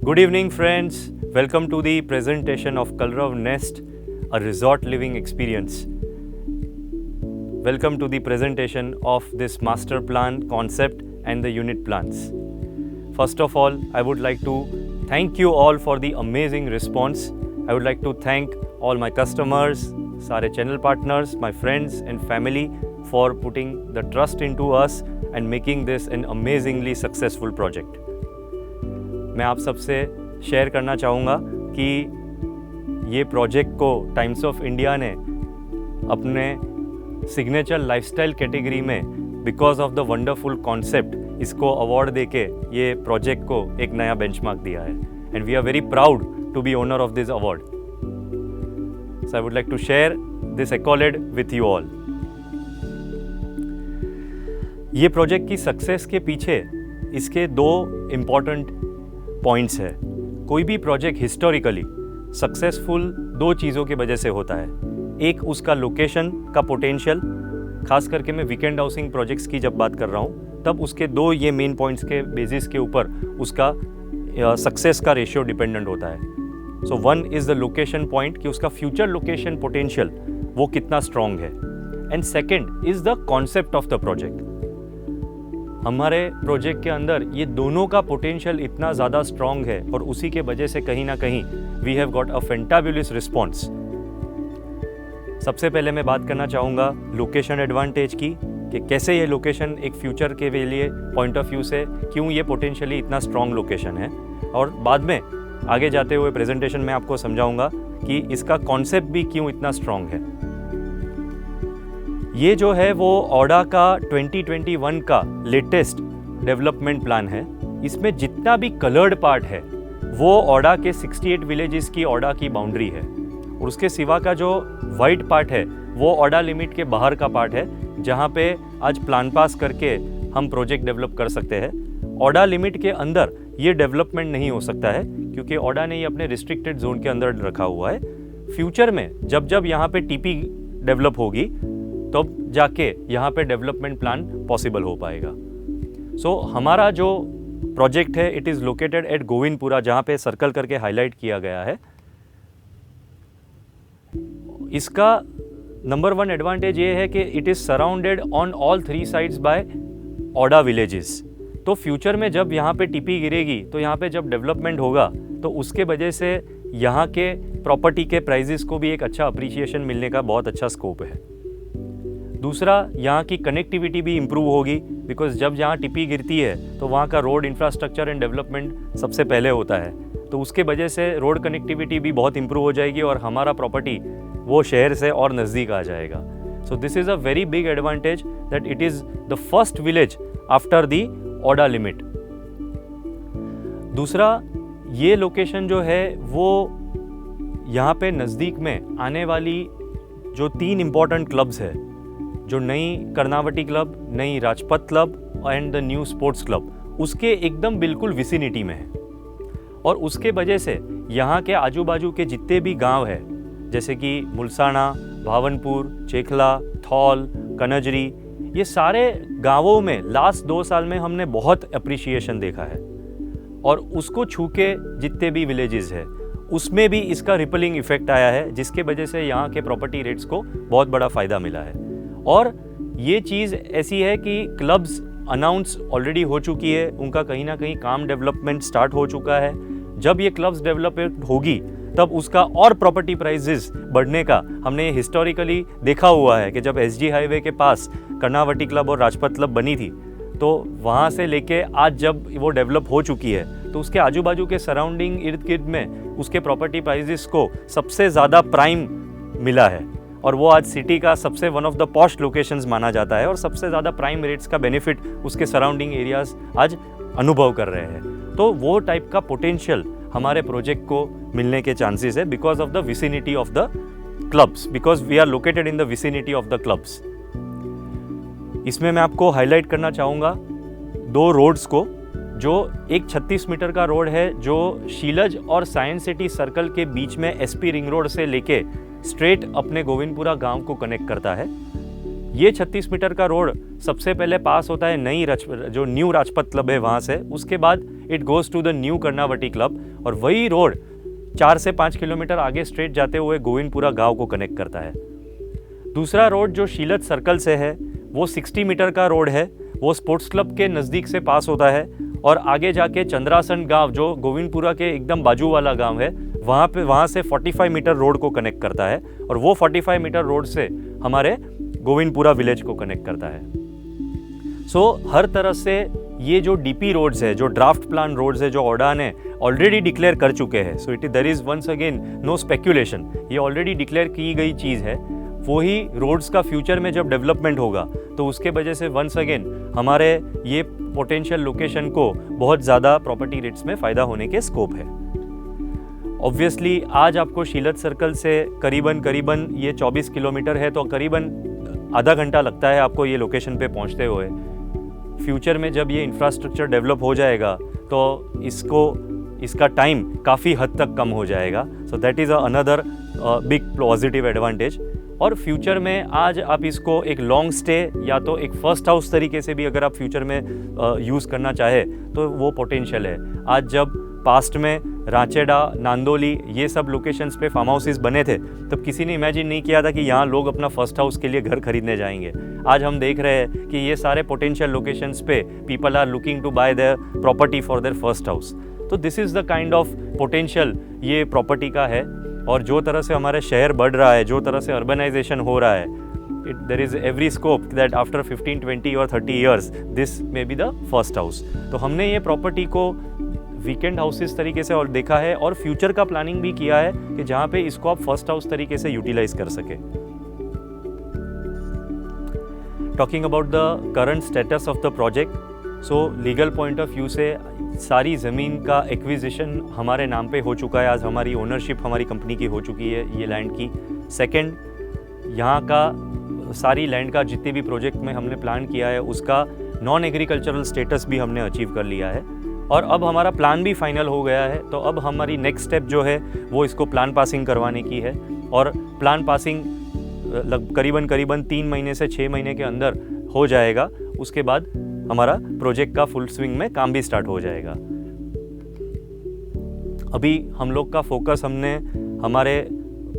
Good evening, friends. Welcome to the presentation of Kalrav Nest, a resort living experience. Welcome to the presentation of this master plan concept and the unit plans. First of all, I would like to thank you all for the amazing response. I would like to thank all my customers, sare channel partners, my friends and family for putting the trust into us and making this an amazingly successful project. मैं आप सबसे share करना चाहूँगा कि ये project को times of India ने अपने सिग्नेचर लाइफस्टाइल कैटेगरी में because of the wonderful concept इसको अवार्ड देके ये प्रोजेक्ट को एक नया बेंचमार्क दिया है and we are very proud to be owner of this award. So I would like to share this accolade with you all. ये प्रोजेक्ट की सक्सेस के पीछे इसके दो इम्पॉर्टेंट पॉइंट्स है. कोई भी प्रोजेक्ट हिस्टोरिकली सक्सेसफुल दो चीज़ों की वजह से होता है. एक उसका लोकेशन का पोटेंशियल, खास करके मैं वीकेंड हाउसिंग प्रोजेक्ट्स की जब बात कर रहा हूँ तब उसके दो ये मेन पॉइंट्स के बेसिस के ऊपर उसका सक्सेस का रेशियो डिपेंडेंट होता है. So one is the location point कि उसका फ्यूचर लोकेशन पोटेंशियल वो कितना स्ट्रॉन्ग है. And second is the concept of the project. हमारे प्रोजेक्ट के अंदर ये दोनों का पोटेंशियल इतना ज़्यादा स्ट्रॉन्ग है और उसी के वजह से कहीं ना कहीं we have got a fantabulous response. सबसे पहले मैं बात करना चाहूँगा लोकेशन एडवांटेज की कि कैसे ये लोकेशन एक फ्यूचर के लिए पॉइंट ऑफ व्यू से क्यों ये पोटेंशियली इतना स्ट्रॉन्ग लोकेशन है, और बाद में आगे जाते हुए प्रेजेंटेशन में आपको समझाऊंगा कि इसका कॉन्सेप्ट भी क्यों इतना स्ट्रॉन्ग है. ये जो है वो ओडा का 2021 का लेटेस्ट डेवलपमेंट प्लान है. इसमें जितना भी कलर्ड पार्ट है वो ओडा के 68 विलेजेस की ओडा की बाउंड्री है, और उसके सिवा का जो वाइट पार्ट है वो ओडा लिमिट के बाहर का पार्ट है जहाँ पे आज प्लान पास करके हम प्रोजेक्ट डेवलप कर सकते हैं. ओडा लिमिट के अंदर ये डेवलपमेंट नहीं हो सकता है क्योंकि ओडा ने ये अपने रिस्ट्रिक्टेड जोन के अंदर रखा हुआ है. फ्यूचर में जब जब यहाँ पे टीपी डेवलप होगी तब जाके यहाँ पे डेवलपमेंट प्लान पॉसिबल हो पाएगा. सो हमारा जो प्रोजेक्ट है it is located at Govindpura, जहाँ पे सर्कल करके हाईलाइट किया गया है. इसका नंबर वन एडवांटेज ये है कि it is surrounded on all 3 sides by AUDA villages. तो फ्यूचर में जब यहाँ पे टीपी गिरेगी तो यहाँ पे जब डेवलपमेंट होगा तो उसके वजह से यहाँ के प्रॉपर्टी के प्राइजेस को भी एक अच्छा अप्रिसिएशन मिलने का बहुत अच्छा स्कोप है. दूसरा, यहाँ की कनेक्टिविटी भी इम्प्रूव होगी बिकॉज जब यहाँ टिपी गिरती है तो वहाँ का रोड इंफ्रास्ट्रक्चर एंड डेवलपमेंट सबसे पहले होता है, तो उसके वजह से रोड कनेक्टिविटी भी बहुत इम्प्रूव हो जाएगी और हमारा प्रॉपर्टी वो शहर से और नज़दीक आ जाएगा. So this is a very big advantage that it is the first village after the AUDA limit. दूसरा, ये लोकेशन जो है वो यहाँ पे नज़दीक में आने वाली जो 3 इम्पॉर्टेंट क्लब्स है, जो नई कर्नावटी क्लब, नई Rajpath club and the new sports club, उसके एकदम बिल्कुल विसिनिटी में है. और उसके वजह से यहाँ के आजू बाजू के जितने भी गांव है जैसे कि मुलसाना, भावनपुर, चेखला, थौल, कनजरी, ये सारे गांवों में लास्ट 2 साल में हमने बहुत अप्रिसिएशन देखा है. और उसको छू के जितने भी विलेजेस है उसमें भी इसका रिपलिंग इफेक्ट आया है, जिसके वजह से यहाँ के प्रॉपर्टी रेट्स को बहुत बड़ा फ़ायदा मिला है. और ये चीज़ ऐसी है कि क्लब्स अनाउंस ऑलरेडी हो चुकी है, उनका कहीं ना कहीं काम डेवलपमेंट स्टार्ट हो चुका है. जब ये क्लब्स डेवलपमेंट होगी तब उसका और प्रॉपर्टी प्राइजेस बढ़ने का हमने हिस्टोरिकली देखा हुआ है कि जब एसजी हाईवे के पास कर्नावटी क्लब और राजपथ क्लब बनी थी तो वहाँ से लेके आज जब वो डेवलप हो चुकी है तो उसके आजू बाजू के सराउंडिंग इर्द गिर्द में उसके प्रॉपर्टी प्राइजेस को सबसे ज़्यादा प्राइम मिला है, और वो आज सिटी का सबसे one of the poshest locations माना जाता है और सबसे ज़्यादा प्राइम रेट्स का बेनिफिट उसके सराउंडिंग एरियाज आज अनुभव कर रहे हैं. तो वो टाइप का पोटेंशियल हमारे प्रोजेक्ट को मिलने के चांसेस है because of the vicinity of the clubs, because we are located in the vicinity of the clubs. इसमें मैं आपको हाईलाइट करना चाहूँगा 2 रोड्स को. जो एक 36 मीटर का रोड है जो शीलज और साइंस सिटी सर्कल के बीच में एसपी रिंग रोड से लेके स्ट्रेट अपने गोविंदपुरा गांव को कनेक्ट करता है. ये 36 मीटर का रोड सबसे पहले पास होता है जो न्यू राजपथ क्लब है वहाँ से, उसके बाद it goes to the new Karnavati club, और वही रोड 4 से 5 किलोमीटर आगे स्ट्रेट जाते हुए गोविंदपुरा गांव को कनेक्ट करता है। दूसरा रोड जो शीलत सर्कल से है वो 60 मीटर का रोड है, वो स्पोर्ट्स क्लब के नज़दीक से पास होता है और आगे जाके चंद्रासन गांव जो गोविंदपुरा के एकदम बाजू वाला गांव है वहाँ से 45 मीटर रोड को कनेक्ट करता है, और वो 45 मीटर रोड से हमारे गोविंदपुरा विलेज को कनेक्ट करता है। सो हर तरह से ये जो डीपी रोड्स है, जो ड्राफ्ट प्लान रोड्स है, जो ओडा ने ऑलरेडी डिक्लेयर कर चुके हैं, so there is once again no speculation, ये ऑलरेडी डिक्लेयर की गई चीज़ है। वही रोड्स का फ्यूचर में जब डेवलपमेंट होगा तो उसके वजह से वंस अगेन हमारे ये पोटेंशियल लोकेशन को बहुत ज़्यादा प्रॉपर्टी रेट्स में फ़ायदा होने के स्कोप है। ऑब्वियसली आज आपको शीलत सर्कल से करीबन ये 24 किलोमीटर है, तो करीबन आधा घंटा लगता है आपको ये लोकेशन पे पहुंचते हुए। फ्यूचर में जब ये इंफ्रास्ट्रक्चर डेवलप हो जाएगा तो इसका टाइम काफ़ी हद तक कम हो जाएगा। So that is another big positive advantage. और फ्यूचर में आज आप इसको एक लॉन्ग स्टे या तो एक फर्स्ट हाउस तरीके से भी अगर आप फ्यूचर में यूज़ करना चाहे तो वो पोटेंशियल है। आज जब पास्ट में रांचेडा, नांदोली ये सब लोकेशंस पे फार्म हाउसेस बने थे तब किसी ने इमेजिन नहीं किया था कि यहाँ लोग अपना फर्स्ट हाउस के लिए घर खरीदने जाएंगे। आज हम देख रहे हैं कि ये सारे पोटेंशियल लोकेशंस पे people are looking to buy their property for their first house. तो this is the kind of potential ये प्रॉपर्टी का है। और जो तरह से हमारे शहर बढ़ रहा है, जो तरह से अर्बनाइजेशन हो रहा है, there is every scope that after 15, 20 और 30 years this may be the first house. तो हमने ये प्रॉपर्टी को वीकेंड हाउसेस तरीके से और देखा है और फ्यूचर का प्लानिंग भी किया है कि जहाँ पे इसको आप फर्स्ट हाउस तरीके से यूटिलाइज कर सके। Talking about the current status of the project, so legal point of view से सारी ज़मीन का एक्विजिशन हमारे नाम पे हो चुका है। आज हमारी ओनरशिप हमारी कंपनी की हो चुकी है ये लैंड की। सेकंड, यहाँ का सारी लैंड का जितने भी प्रोजेक्ट में हमने प्लान किया है उसका नॉन एग्रीकल्चरल स्टेटस भी हमने अचीव कर लिया है और अब हमारा प्लान भी फाइनल हो गया है। तो अब हमारी नेक्स्ट स्टेप जो है वो इसको प्लान पासिंग करवाने की है और प्लान पासिंग करीबन 3 महीने से 6 महीने के अंदर हो जाएगा। उसके बाद हमारा प्रोजेक्ट का फुल स्विंग में काम भी स्टार्ट हो जाएगा। अभी हम लोग का फोकस हमने हमारे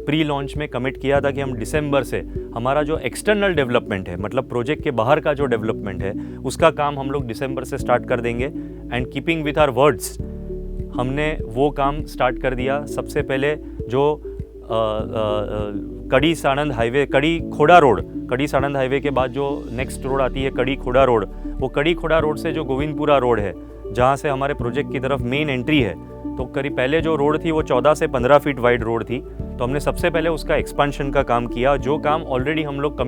प्री लॉन्च में कमिट किया था कि हम दिसंबर से हमारा जो एक्सटर्नल डेवलपमेंट है, मतलब प्रोजेक्ट के बाहर का जो डेवलपमेंट है, उसका काम हम लोग दिसंबर से स्टार्ट कर देंगे। And keeping with our words हमने वो काम स्टार्ट कर दिया। सबसे पहले जो कड़ी साणंद हाईवे, कड़ी खोड़ा हाईवे के बाद जो नेक्स्ट रोड आती है कड़ी खोड़ा रोड, वो कड़ी खोड़ा रोड से जो गोविंदपुरा रोड है जहाँ से हमारे प्रोजेक्ट की तरफ मेन एंट्री है, तो करीब पहले जो रोड थी वो 14 से 15 फीट वाइड रोड थी। तो हमने सबसे पहले उसका एक्सपांशन का काम किया। जो काम ऑलरेडी हम लोग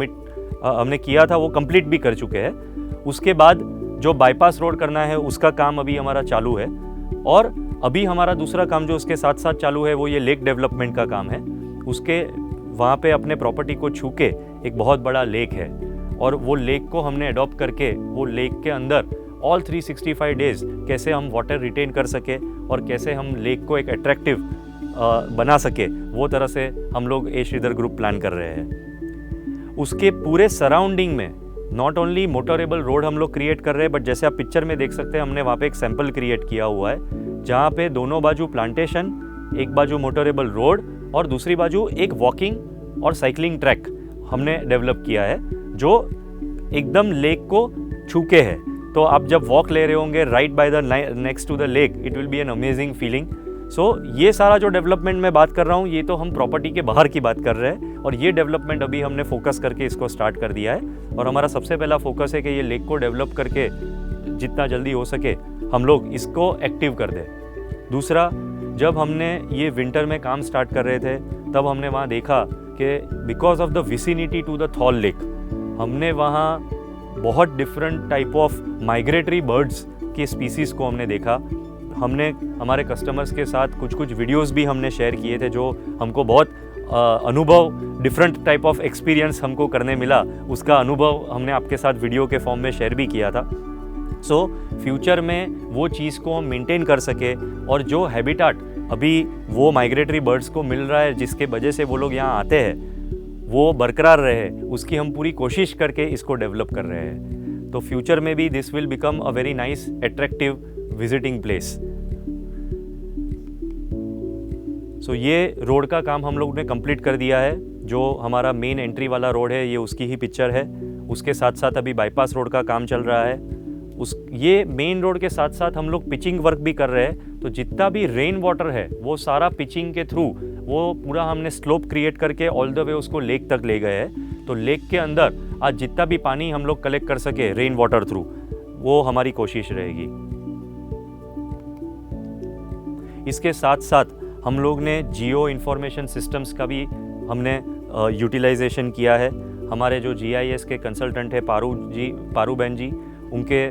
हमने किया था वो कंप्लीट भी कर चुके हैं। उसके बाद जो बाईपास रोड करना है उसका काम अभी हमारा चालू है और अभी हमारा दूसरा काम जो उसके साथ साथ चालू है वो ये लेक डेवलपमेंट का काम है। उसके वहाँ पे अपने प्रॉपर्टी को छू के एक बहुत बड़ा लेक है और वो लेक को हमने अडॉप्ट करके वो लेक के अंदर ऑल 365 डेज कैसे हम वाटर रिटेन कर सके और कैसे हम लेक को एक अट्रैक्टिव बना सके, वो तरह से हम लोग ए श्रीधर ग्रुप प्लान कर रहे हैं। उसके पूरे सराउंडिंग में नॉट ओनली मोटरेबल रोड हम लोग क्रिएट कर रहे हैं, बट जैसे आप पिक्चर में देख सकते हैं हमने वहाँ पे एक सैंपल क्रिएट किया हुआ है जहाँ पे दोनों बाजू प्लांटेशन, एक बाजू मोटरेबल रोड और दूसरी बाजू एक वॉकिंग और साइकिलिंग ट्रैक हमने डेवलप किया है जो एकदम लेक को छूके है। तो आप जब वॉक ले रहे होंगे right by the next to the lake, it will be an amazing feeling. So ये सारा जो डेवलपमेंट मैं बात कर रहा हूँ ये तो हम प्रॉपर्टी के बाहर की बात कर रहे हैं और ये डेवलपमेंट अभी हमने फोकस करके इसको स्टार्ट कर दिया है और हमारा सबसे पहला फोकस है कि ये लेक को डेवलप करके जितना जल्दी हो सके हम लोग इसको एक्टिव कर दें। दूसरा, जब हमने ये विंटर में काम स्टार्ट कर रहे थे तब हमने वहाँ देखा कि because of the vicinity to the Thol lake हमने वहाँ बहुत different type of migratory birds के स्पीसीज़ को हमने देखा। हमने हमारे कस्टमर्स के साथ कुछ वीडियोस भी हमने शेयर किए थे जो हमको बहुत अनुभव, डिफरेंट टाइप ऑफ एक्सपीरियंस हमको करने मिला। उसका अनुभव हमने आपके साथ वीडियो के फॉर्म में शेयर भी किया था। सो फ्यूचर में वो चीज़ को हम मेंटेन कर सके और जो हैबिटाट अभी वो माइग्रेटरी बर्ड्स को मिल रहा है जिसके वजह से वो लोग यहाँ आते हैं, वो बरकरार रहे, उसकी हम पूरी कोशिश करके इसको डेवलप कर रहे हैं। तो फ्यूचर में भी this will become a very nice attractive visiting place. So ये रोड का काम हम लोग ने कंप्लीट कर दिया है। जो हमारा मेन एंट्री वाला रोड है ये उसकी ही पिक्चर है। उसके साथ साथ अभी बाईपास रोड का काम चल रहा है। ये मेन रोड के साथ साथ हम लोग पिचिंग वर्क भी कर रहे हैं। तो जितना भी रेन वाटर है वो सारा पिचिंग के थ्रू वो पूरा हमने स्लोप क्रिएट करके ऑल द वे उसको लेक तक ले गए हैं। तो लेक के अंदर आज जितना भी पानी हम लोग कलेक्ट कर सके रेन वाटर थ्रू, वो हमारी कोशिश रहेगी। इसके साथ साथ हम लोग ने जियो इंफॉर्मेशन सिस्टम्स का भी हमने यूटिलाइजेशन किया है। हमारे जो GIS के कंसल्टेंट है पारू बहन जी, उनके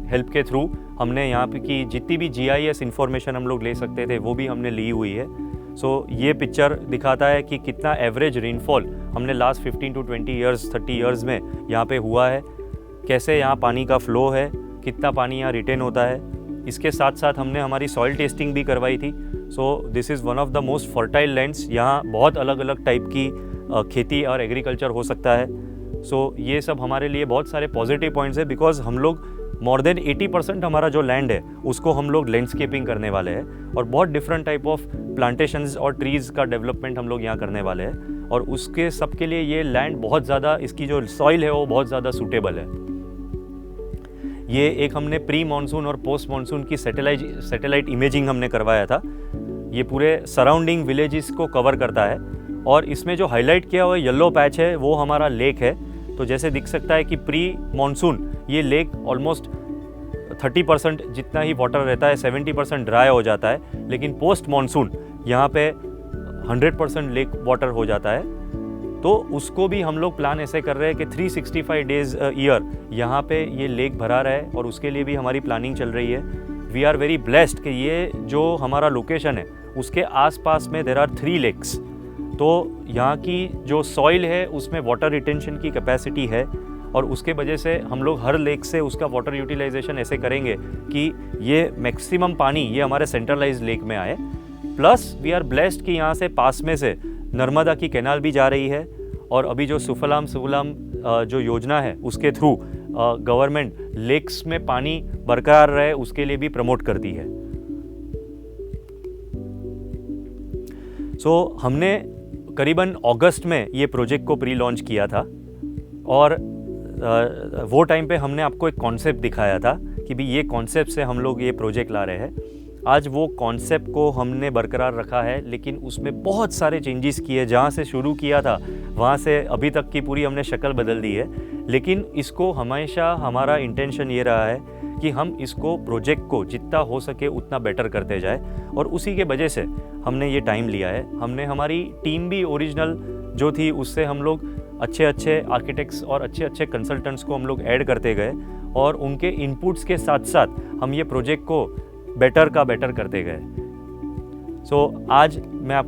हेल्प के थ्रू हमने यहाँ पे की जितनी भी GIS इंफॉर्मेशन हम लोग ले सकते थे वो भी हमने ली हुई है। सो ये पिक्चर दिखाता है कि कितना एवरेज रेनफॉल हमने लास्ट 15 to 20 ईयर्स 30 ईयर्स में यहाँ पे हुआ है, कैसे यहाँ पानी का फ्लो है, कितना पानी यहाँ रिटेन होता है। इसके साथ साथ हमने हमारी सॉइल टेस्टिंग भी करवाई थी। सो this is one of the most fertile lands. यहाँ बहुत अलग अलग टाइप की खेती और एग्रीकल्चर हो सकता है। सो ये सब हमारे लिए बहुत सारे पॉजिटिव पॉइंट्स है, बिकॉज हम लोग मोर देन 80% हमारा जो लैंड है उसको हम लोग लैंडस्केपिंग करने वाले हैं और बहुत डिफरेंट टाइप ऑफ प्लांटेशंस और ट्रीज़ का डेवलपमेंट हम लोग यहाँ करने वाले हैं। और उसके सब के लिए ये लैंड बहुत ज़्यादा, इसकी जो सॉइल है वो बहुत ज़्यादा सूटेबल है। ये एक हमने प्री मानसून और पोस्ट मानसून की सैटेलाइट इमेजिंग हमने करवाया था। ये पूरे सराउंडिंग विलेजेस को कवर करता है और इसमें जो हाईलाइट किया हुआ येलो पैच है वो हमारा लेक है। तो जैसे दिख सकता है कि प्री मानसून ये लेक ऑलमोस्ट 30% जितना ही वाटर रहता है, 70% ड्राई हो जाता है, लेकिन पोस्ट मानसून यहाँ पे 100% लेक वाटर हो जाता है। तो उसको भी हम लोग प्लान ऐसे कर रहे हैं कि 365 डेज ईयर यहाँ पे ये लेक भरा रहे और उसके लिए भी हमारी प्लानिंग चल रही है। वी आर वेरी ब्लेस्ड कि ये जो हमारा लोकेशन है उसके आसपास में देयर आर 3 लेक्स। तो यहाँ की जो सॉइल है उसमें वाटर रिटेंशन की कैपेसिटी है और उसके वजह से हम लोग हर लेक से उसका वाटर यूटिलाइजेशन ऐसे करेंगे कि ये मैक्सिमम पानी ये हमारे सेंट्रलाइज लेक में आए। प्लस वी आर ब्लेस्ड कि यहाँ से पास में से नर्मदा की कैनाल भी जा रही है और अभी जो सुफलाम जो योजना है उसके थ्रू गवर्नमेंट लेक्स में पानी बरकरार रहे उसके लिए भी प्रमोट करती है। सो हमने करीबन अगस्त में ये प्रोजेक्ट को प्री लॉन्च किया था और वो टाइम पे हमने आपको एक कॉन्सेप्ट दिखाया था कि भी ये कॉन्सेप्ट से हम लोग ये प्रोजेक्ट ला रहे हैं। आज वो कॉन्सेप्ट को हमने बरकरार रखा है, लेकिन उसमें बहुत सारे चेंजेस किए। जहाँ से शुरू किया था वहाँ से अभी तक की पूरी हमने शक्ल बदल दी है। लेकिन इसको हमेशा हमारा इंटेंशन ये रहा है कि हम इसको प्रोजेक्ट को जितना हो सके उतना बेटर करते जाए और उसी के वजह से हमने ये टाइम लिया है। हमने हमारी टीम भी ओरिजिनल जो थी उससे हम लोग अच्छे अच्छे आर्किटेक्ट्स और अच्छे अच्छे कंसल्टेंट्स को हम लोग ऐड करते गए और उनके इनपुट्स के साथ साथ हम ये प्रोजेक्ट को बेटर का बेटर करते गए। सो आज मैं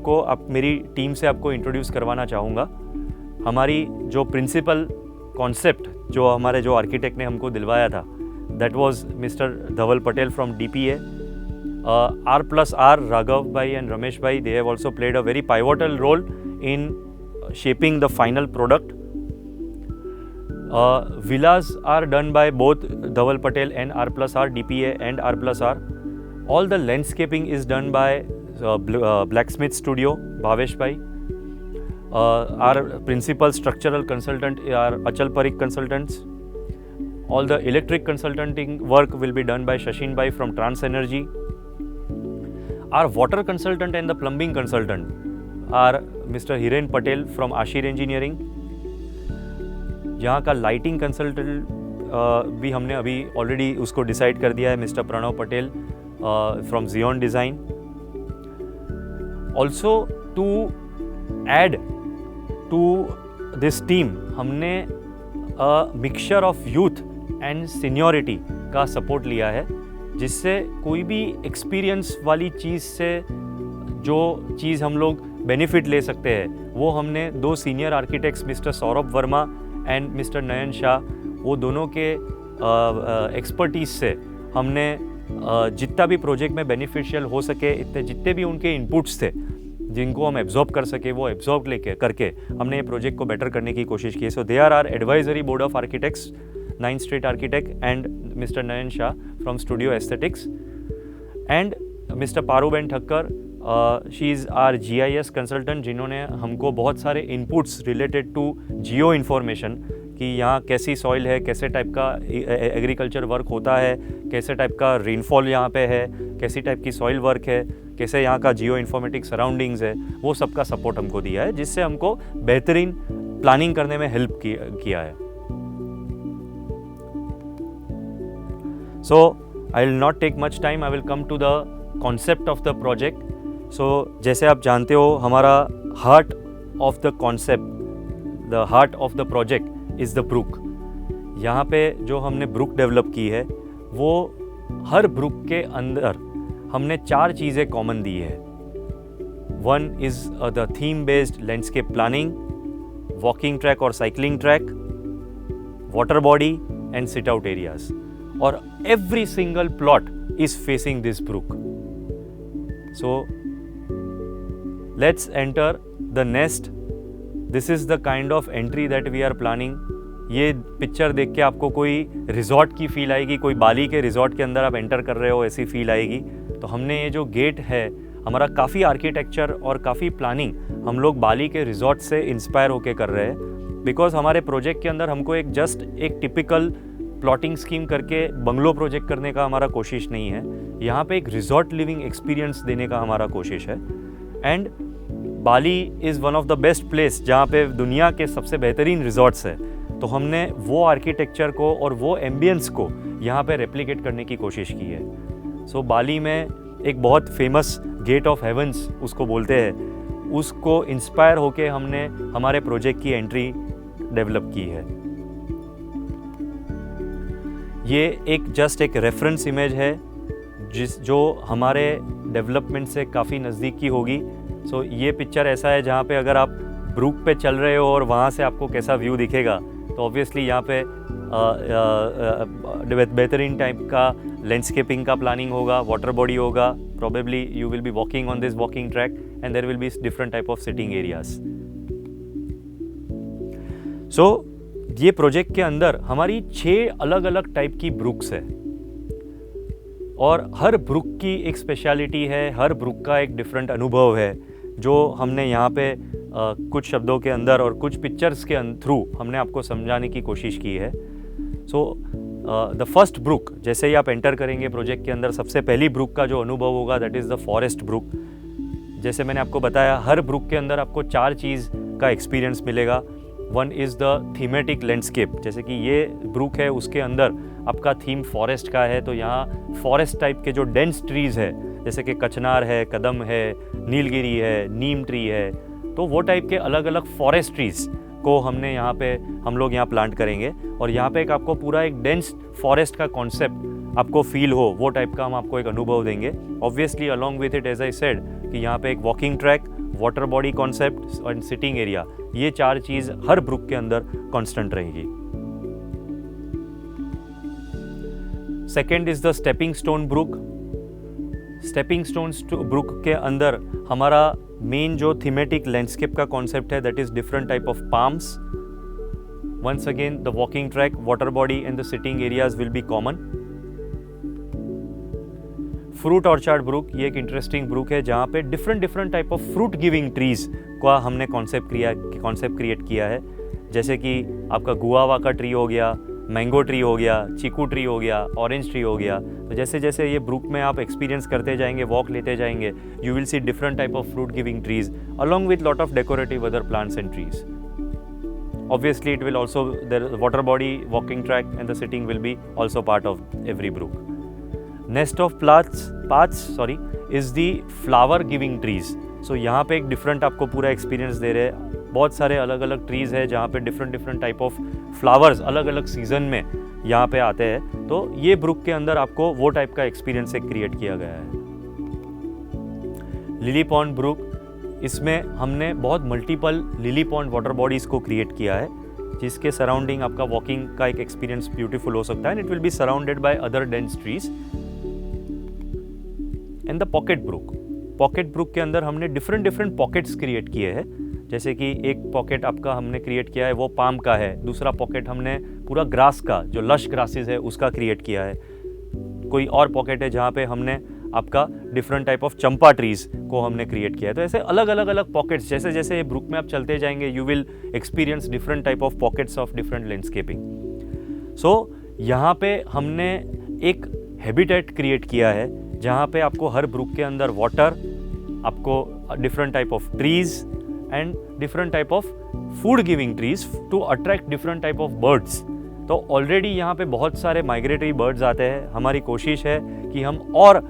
मेरी टीम से आपको इंट्रोड्यूस करवाना चाहूँगा। हमारी जो प्रिंसिपल कॉन्सेप्ट जो हमारे जो आर्किटेक्ट ने हमको दिलवाया था, that was mister Dhaval Patel from DPA। R+R, Raghav bhai and Ramesh bhai, they have also played a very pivotal role in shaping the final product. Villas are done by both Dhawal Patel and R+R, DPA and R+R. All the landscaping is done by Blacksmith Studio, Bhavesh bhai. Our principal structural consultant are Achal Parikh consultants. All the electric consulting work will be done by Shashin bhai from Trans Energy. Our water consultant and the plumbing consultant are Mr. Hiren Patel from Ashir Engineering. यहाँ का lighting consultant भी हमने अभी already उसको decide कर दिया है, mister Pranav Patel from Zion design. Also to add to this team हमने mixture of youth and seniority का सपोर्ट लिया है, जिससे कोई भी एक्सपीरियंस वाली चीज़ से जो चीज़ हम लोग बेनिफिट ले सकते हैं वो हमने 2 senior architects mister Saurabh Verma and mister Nayan Shah, वो दोनों के एक्सपर्टीज से हमने जितना भी प्रोजेक्ट में बेनिफिशियल हो सके इतने जितने भी उनके इनपुट्स थे, जिनको हम एब्जॉर्ब कर सके वो एब्जॉर्ब लेके करके हमने ये प्रोजेक्ट को बेटर करने की कोशिश की है. So they are advisory board of architects, 9th Street Architect and Mr. Nayan Shah from Studio Aesthetics and Mr. Paruben Thakkar, she is our GIS consultant, जिन्होंने हमको बहुत सारे inputs related to geo information कि यहाँ कैसी सॉइल है, कैसे टाइप का एग्रीकल्चर वर्क होता है, कैसे टाइप का रेनफॉल यहाँ पे है, कैसी टाइप की सॉइल वर्क है, कैसे यहाँ का जियो इन्फॉर्मेटिक सराउंडिंग्स है, वो सब का सपोर्ट हमको दिया है, जिससे हमको बेहतरीन प्लानिंग करने में हेल्प किया है. So I will not take much time. I will come to the concept of the project. So जैसे आप जानते हो, हमारा heart of the concept, the heart of the project is the brook. यहाँ पे जो हमने brook डेवलप की है, वो हर brook के अंदर हमने 4 चीज़ें कॉमन दी है. One is the theme based landscape planning, walking track और cycling track, water body and sit out areas. और every single plot is facing this brook. So let's enter the nest. This is the kind of entry that we are planning. ये picture देख के आपको कोई resort की feel आएगी, कोई बाली के रिजॉर्ट के अंदर आप एंटर कर रहे हो ऐसी फील आएगी. तो हमने ये जो गेट है, हमारा काफ़ी आर्किटेक्चर और काफ़ी प्लानिंग हम लोग बाली के रिजॉर्ट से इंस्पायर होके कर रहे हैं. बिकॉज हमारे प्रोजेक्ट के अंदर हमको एक टिपिकल प्लॉटिंग स्कीम करके बंगलो प्रोजेक्ट करने का हमारा कोशिश नहीं है. यहाँ पे एक रिजॉर्ट लिविंग एक्सपीरियंस देने का हमारा कोशिश है. And Bali is one of the best place जहाँ पे दुनिया के सबसे बेहतरीन रिजॉर्ट्स है. तो हमने वो आर्किटेक्चर को और वो एम्बियंस को यहाँ पे रेप्लिकेट करने की कोशिश की है. सो बाली में एक बहुत फेमस गेट ऑफ हेवंस उसको बोलते हैं, उसको इंस्पायर होके हमने हमारे प्रोजेक्ट की एंट्री डेवलप की है. ये एक रेफरेंस इमेज है जो हमारे डेवलपमेंट से काफ़ी नज़दीक की होगी. सो ये पिक्चर ऐसा है जहाँ पे अगर आप ब्रूक पे चल रहे हो और वहाँ से आपको कैसा व्यू दिखेगा, तो ऑब्वियसली यहाँ पे बेहतरीन टाइप का लैंडस्केपिंग का प्लानिंग होगा, वाटर बॉडी होगा, probably you will be walking on this walking track and there will be different type of sitting areas. So ये प्रोजेक्ट के अंदर हमारी 6 अलग अलग टाइप की ब्रूक्स है और हर ब्रूक की एक स्पेशलिटी है, हर ब्रूक का एक डिफरेंट अनुभव है जो हमने यहाँ पे कुछ शब्दों के अंदर और कुछ पिक्चर्स के थ्रू हमने आपको समझाने की कोशिश की है. सो द फर्स्ट ब्रूक, जैसे ही आप एंटर करेंगे प्रोजेक्ट के अंदर, सबसे पहली ब्रूक का जो अनुभव होगा that is the forest brook. जैसे मैंने आपको बताया, हर ब्रूक के अंदर आपको 4 चीज़ का एक्सपीरियंस मिलेगा. One is the thematic landscape, जैसे कि ये ब्रूक है उसके अंदर आपका थीम फॉरेस्ट का है. तो यहाँ फॉरेस्ट टाइप के जो डेंस ट्रीज़ है, जैसे कि कचनार है, कदम है, नीलगिरी है, नीम ट्री है, तो वो टाइप के अलग अलग फॉरेस्ट ट्रीज़ को हमने यहाँ पे हम लोग यहाँ प्लांट करेंगे. और यहाँ पे एक आपको पूरा एक डेंस फॉरेस्ट का कॉन्सेप्ट आपको फील हो, वो टाइप का हम आपको एक अनुभव देंगे. Obviously along with it, as I said, कि यहाँ पे एक walking track, water body concept और सिटिंग एरिया, ये 4 चीज़ हर ब्रूक के अंदर कांस्टेंट रहेगी. Second is the stepping stone brook. Stepping stone brook के अंदर हमारा मेन जो थीमेटिक लैंडस्केप का कॉन्सेप्ट है that is different type of palms. Once again the walking track, water body and the sitting areas will be common. Fruit orchard brook, ये एक interesting brook है जहाँ पे different type of fruit giving trees का हमने concept create किया है. जैसे कि आपका गुआवा का ट्री हो गया, मैंगो ट्री हो गया, चीकू ट्री हो गया, ऑरेंज ट्री हो गया. तो जैसे जैसे ये ब्रूक में आप एक्सपीरियंस करते जाएंगे, वॉक लेते जाएंगे, you will see different type of fruit giving trees along with lot of decorative other plants and trees. Obviously it will also, the water body, walking track and the sitting will be also part of every brook. Nest of paths is the flower giving trees. So यहाँ पे एक different आपको पूरा experience दे रहे हैं. बहुत सारे अलग अलग ट्रीज़ है जहाँ पे डिफरेंट टाइप ऑफ फ्लावर्स अलग अलग सीजन में यहाँ पे आते हैं. तो ये ब्रूक के अंदर आपको वो टाइप का एक्सपीरियंस एक क्रिएट किया गया है. लिली पॉन्ड ब्रूक, इसमें हमने बहुत multiple lily pond water bodies को क्रिएट किया है जिसके सराउंडिंग आपका वॉकिंग का एक एक्सपीरियंस ब्यूटीफुल हो सकता है. And it will be surrounded by other dense trees. And the pocket brook, pocket brook के अंदर हमने डिफरेंट पॉकेट्स क्रिएट किए हैं। जैसे कि एक पॉकेट आपका हमने क्रिएट किया है वो पाम का है, दूसरा पॉकेट हमने पूरा ग्रास का जो लश ग्रासेस है उसका क्रिएट किया है, कोई और पॉकेट है जहाँ पे हमने आपका different type of Champa trees को हमने क्रिएट किया है। तो ऐसे अलग अलग पॉकेट्स, जैसे जैसे ब्रुक में आप चलते जाएंगे you will experience different type of pockets of different landscaping. So यहाँ पे हमने एक हैबिटेट क्रिएट किया है जहाँ पे आपको हर ब्रुक के अंदर वाटर, आपको different type of trees and different type of food giving trees to attract different type of birds. तो ऑलरेडी यहाँ पे बहुत सारे माइग्रेटरी बर्ड्स आते हैं। हमारी कोशिश है कि हम और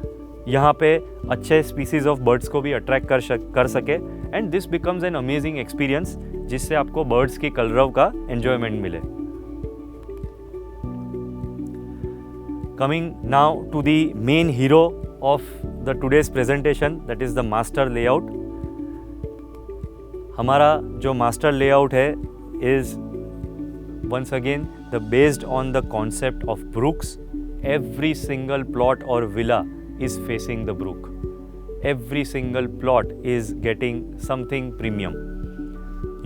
यहाँ पे अच्छे स्पीसीज ऑफ बर्ड्स को भी अट्रैक्ट कर सके and this becomes an amazing experience जिससे आपको बर्ड्स की कलरव का एंजॉयमेंट मिले। Coming now to the main hero of the today's presentation, that is the master layout. हमारा जो मास्टर लेआउट है is once again based on the concept of brooks. Every single plot or villa is facing the brook. Every single plot is getting something premium.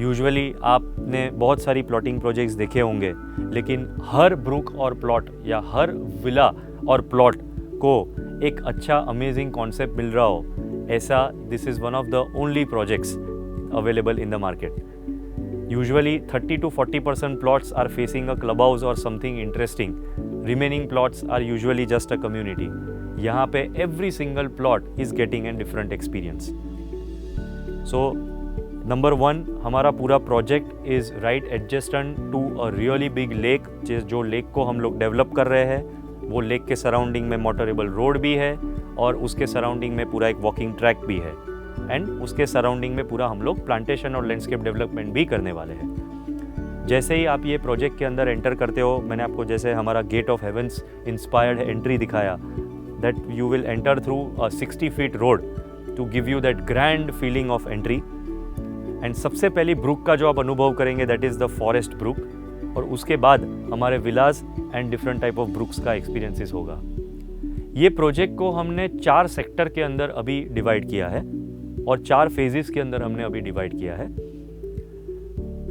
Usually आपने बहुत सारी plotting projects देखे होंगे, लेकिन हर book और plot या हर villa और plot को एक अच्छा अमेजिंग कॉन्सेप्ट मिल रहा हो, ऐसा this is one of the only projects available in the market. Usually 30 to 40% plots are facing a clubhouse or something interesting. Remaining plots are usually just a community. यहाँ पे every single plot is getting a different experience. So number one, हमारा पूरा project is right adjacent to a really big lake. जो lake को हम लोग develop कर रहे हैं, वो lake के surrounding में motorable road भी है और उसके surrounding में पूरा एक walking track भी है. एंड उसके सराउंडिंग में पूरा हम लोग प्लांटेशन और लैंडस्केप डेवलपमेंट भी करने वाले हैं. जैसे ही आप ये प्रोजेक्ट के अंदर एंटर करते हो, मैंने आपको जैसे हमारा gate of heavens inspired entry दिखाया, that you will enter through a 60 feet road to give you that grand feeling of entry. And सबसे पहली ब्रुक का जो आप अनुभव करेंगे that is the forest brook, और उसके बाद हमारे villas and different type of brooks का एक्सपीरियंसेस होगा. ये प्रोजेक्ट को हमने 4 सेक्टर के अंदर अभी डिवाइड किया है और 4 फेजेस के अंदर हमने अभी डिवाइड किया है.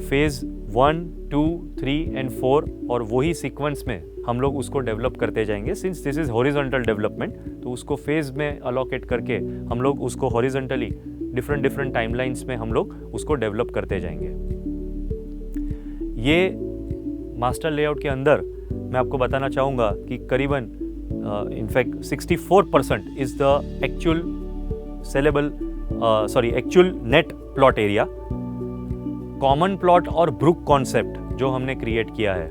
फेज 1, 2, 3 एंड 4, और वही सीक्वेंस में हम लोग उसको डेवलप करते जाएंगे. Since this is horizontal development, तो उसको फेज में अलोकेट करके हम लोग उसको हॉरिजॉन्टली डिफरेंट टाइमलाइंस में हम लोग उसको डेवलप करते जाएंगे. ये मास्टर लेआउट के अंदर मैं आपको बताना चाहूँगा कि करीबन in fact 64% is the actual actual net plot area. Common plot और ब्रुक कॉन्सेप्ट जो हमने क्रिएट किया है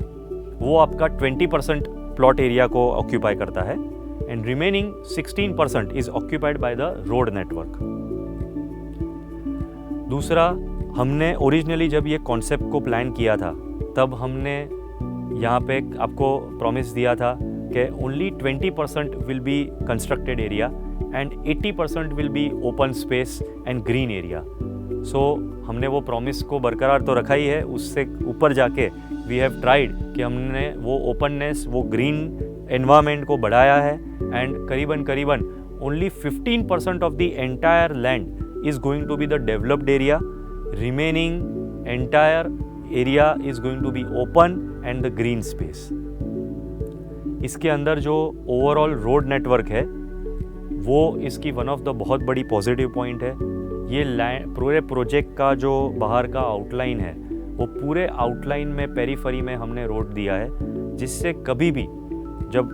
वो आपका 20% प्लॉट एरिया को ऑक्यूपाई करता है and remaining 16% is occupied by the road network. दूसरा, हमने ओरिजिनली जब ये कॉन्सेप्ट को प्लान किया था तब हमने यहाँ पे आपको प्रॉमिस दिया था कि only 20% will be constructed area and 80% will be open space and green area. So हमने वो प्रॉमिस को बरकरार तो रखा ही है, उससे ऊपर जाके वी हैव ट्राइड कि हमने वो ओपननेस, वो ग्रीन एनवायरनमेंट को बढ़ाया है एंड करीबन only 15% of the entire land is going to be the developed area. Remaining entire area is going to be open and the green space. इसके अंदर जो ओवरऑल रोड नेटवर्क है वो इसकी वन ऑफ द बहुत बड़ी positive point है. ये पूरे प्रोजेक्ट का जो बाहर का आउटलाइन है वो पूरे आउटलाइन में पेरीफरी में हमने रोड दिया है, जिससे कभी भी जब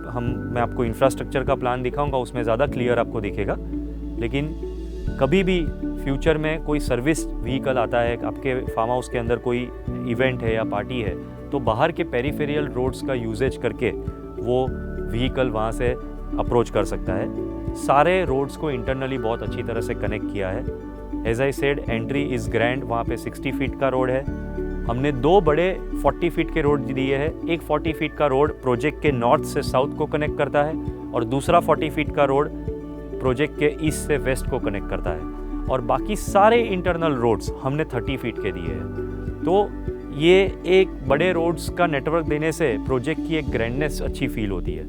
मैं आपको इंफ्रास्ट्रक्चर का प्लान दिखाऊंगा उसमें ज़्यादा क्लियर आपको दिखेगा, लेकिन कभी भी फ्यूचर में कोई सर्विस व्हीकल आता है, आपके फार्म हाउस के अंदर कोई इवेंट है या पार्टी है, तो बाहर के पेरीफेरियल रोड्स का यूजेज करके वो व्हीकल वहाँ से अप्रोच कर सकता है. सारे रोड्स को इंटरनली बहुत अच्छी तरह से कनेक्ट किया है. As I said, entry is grand, वहाँ पे 60 फीट का रोड है. हमने 2 बड़े 40 फीट के रोड दिए हैं. एक 40 फीट का रोड प्रोजेक्ट के नॉर्थ से साउथ को कनेक्ट करता है और दूसरा 40 फीट का रोड प्रोजेक्ट के ईस्ट से वेस्ट को कनेक्ट करता है, और बाकी सारे इंटरनल रोड्स हमने 30 फीट के दिए हैं. तो ये एक बड़े रोड्स का नेटवर्क देने से प्रोजेक्ट की एक ग्रैंडनेस अच्छी फील होती है.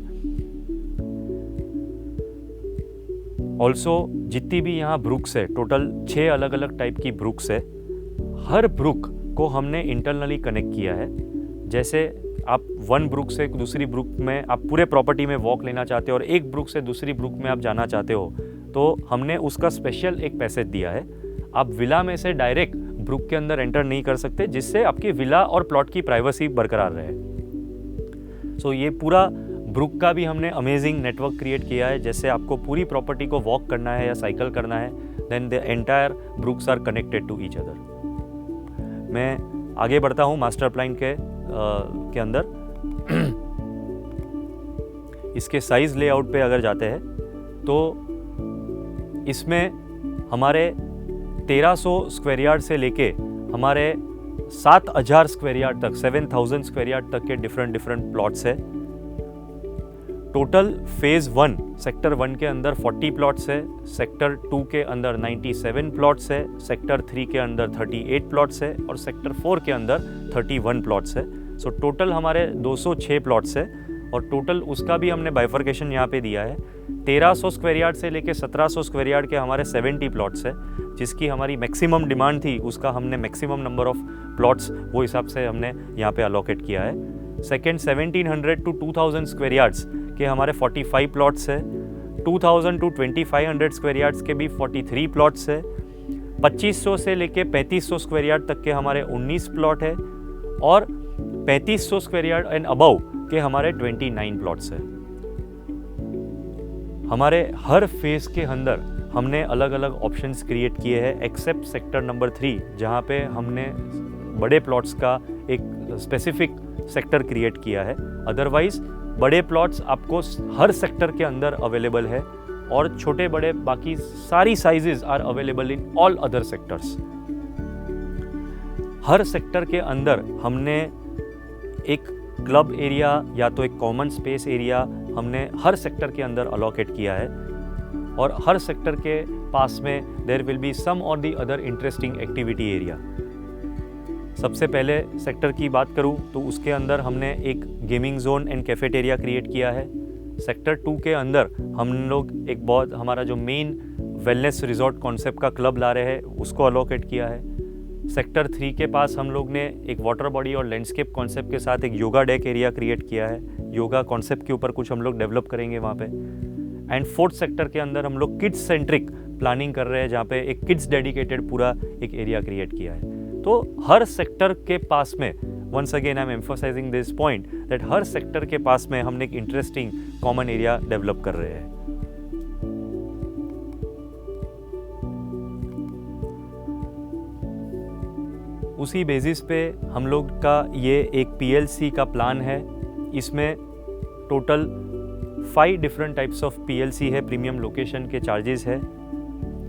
ऑल्सो जितनी भी यहाँ ब्रुक्स है, टोटल 6 अलग अलग टाइप की ब्रुक्स है। हर ब्रुक को हमने इंटरनली कनेक्ट किया है। जैसे आप वन ब्रुक से दूसरी ब्रुक में आप पूरे प्रॉपर्टी में वॉक लेना चाहते हो और एक ब्रुक से दूसरी ब्रुक में आप जाना चाहते हो, तो हमने उसका स्पेशल एक पैसेज दिया है। आप विला में से डायरेक्ट ब्रुक के अंदर एंटर नहीं कर सकते, जिससे आपकी विला और प्लॉट की प्राइवेसी बरकरार रहे। सो ये पूरा ब्रुक का भी हमने अमेजिंग नेटवर्क क्रिएट किया है। जैसे आपको पूरी प्रॉपर्टी को वॉक करना है या साइकिल करना है, then the entire brooks are connected to each other. मैं आगे बढ़ता हूँ मास्टर प्लान के अंदर। इसके साइज लेआउट पे अगर जाते हैं तो इसमें हमारे 1300 स्क्वायर यार्ड से लेके हमारे 7000 स्क्वायर यार्ड तक, 7000 स्क्वायर यार्ड तक के डिफरेंट प्लॉट्स है। टोटल फेज 1 सेक्टर 1 के अंदर 40 प्लॉट्स है, सेक्टर 2 के अंदर 97 प्लॉट्स है, सेक्टर 3 के अंदर 38 प्लॉट्स है और सेक्टर 4 के अंदर 31 प्लॉट्स है। सो टोटल हमारे 206 प्लॉट्स है और टोटल उसका भी हमने बाइफर्केशन यहाँ पे दिया है। 1300 स्क्वायर यार्ड से लेके 1700 स्क्वायर यार्ड के हमारे 70 प्लॉट्स है, जिसकी हमारी मैक्सिमम डिमांड थी, उसका हमने मैक्सिमम नंबर ऑफ प्लॉट्स वो हिसाब से हमने यहाँ पे अलोकेट किया है। सेकेंड 1700 टू 2000 स्क्वायर यार्ड्स के हमारे 45 प्लॉट्स है। 2000 टू 2500 स्क्वायर यार्ड्स के भी 43 प्लॉट्स है। 2500 से लेके 3500 स्क्वायर यार्ड तक के हमारे 19 प्लॉट है और 3500 स्क्वायर यार्ड एंड अबव के हमारे 29 प्लॉट्स है। हमारे हर फेज के अंदर हमने अलग अलग ऑप्शंस क्रिएट किए हैं, एक्सेप्ट सेक्टर नंबर 3 जहाँ पे हमने बड़े प्लॉट्स का एक स्पेसिफिक सेक्टर क्रिएट किया है। अदरवाइज बड़े प्लॉट्स आपको हर सेक्टर के अंदर अवेलेबल है और छोटे बड़े बाकी सारी sizes are available in all other sectors. हर सेक्टर के अंदर हमने एक क्लब एरिया या तो एक कॉमन स्पेस एरिया हमने हर सेक्टर के अंदर अलोकेट किया है और हर सेक्टर के पास में देयर विल बी सम और the other interesting activity area. सबसे पहले सेक्टर की बात करूं तो उसके अंदर हमने एक gaming zone and cafeteria create किया है। सेक्टर 2 के अंदर हम लोग एक बहुत हमारा जो मेन वेलनेस रिजॉर्ट कॉन्सेप्ट का क्लब ला रहे हैं उसको अलोकेट किया है। सेक्टर 3 के पास हम लोग ने एक वाटर बॉडी और लैंडस्केप कॉन्सेप्ट के साथ एक योगा डेक एरिया क्रिएट किया है। योगा कॉन्सेप्ट के ऊपर कुछ हम लोग डेवलप करेंगे वहाँ पे। एंड 4th सेक्टर के अंदर हम लोग किड्स सेंट्रिक प्लानिंग कर रहे हैं, जहाँ पे एक किड्स डेडिकेटेड पूरा एक एरिया क्रिएट किया है। तो हर सेक्टर के पास में, once again I am emphasising this point that हर सेक्टर के पास में हमने एक इंटरेस्टिंग कॉमन एरिया डेवलप कर रहे हैं। उसी बेसिस पे हम लोग का ये एक PLC का प्लान है। इसमें total 5 different types of PLC है, प्रीमियम लोकेशन के चार्जेस है।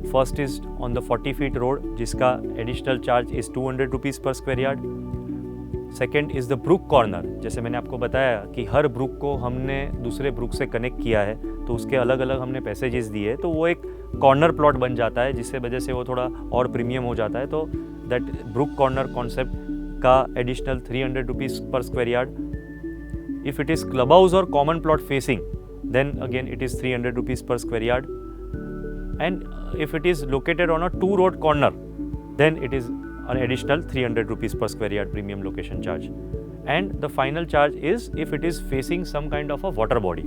First is on the 40 feet road जिसका additional charge is 200 rupees per square yard. Second is the brook corner. जैसे मैंने आपको बताया कि हर ब्रुक को हमने दूसरे ब्रुक से कनेक्ट किया है तो उसके अलग अलग हमने पैसेजेस दिए, तो वो एक कॉर्नर प्लॉट बन जाता है, जिससे वजह से वो थोड़ा और प्रीमियम हो जाता है। तो दैट ब्रुक कॉर्नर कॉन्सेप्ट का additional 300 rupees per square yard. If it is club house और common plot facing then again it is 300 rupees per square yard. And if it is located on a 2 road corner then it is an additional 300 rupees per square yard premium location charge. And the final charge is if it is facing some kind of a water body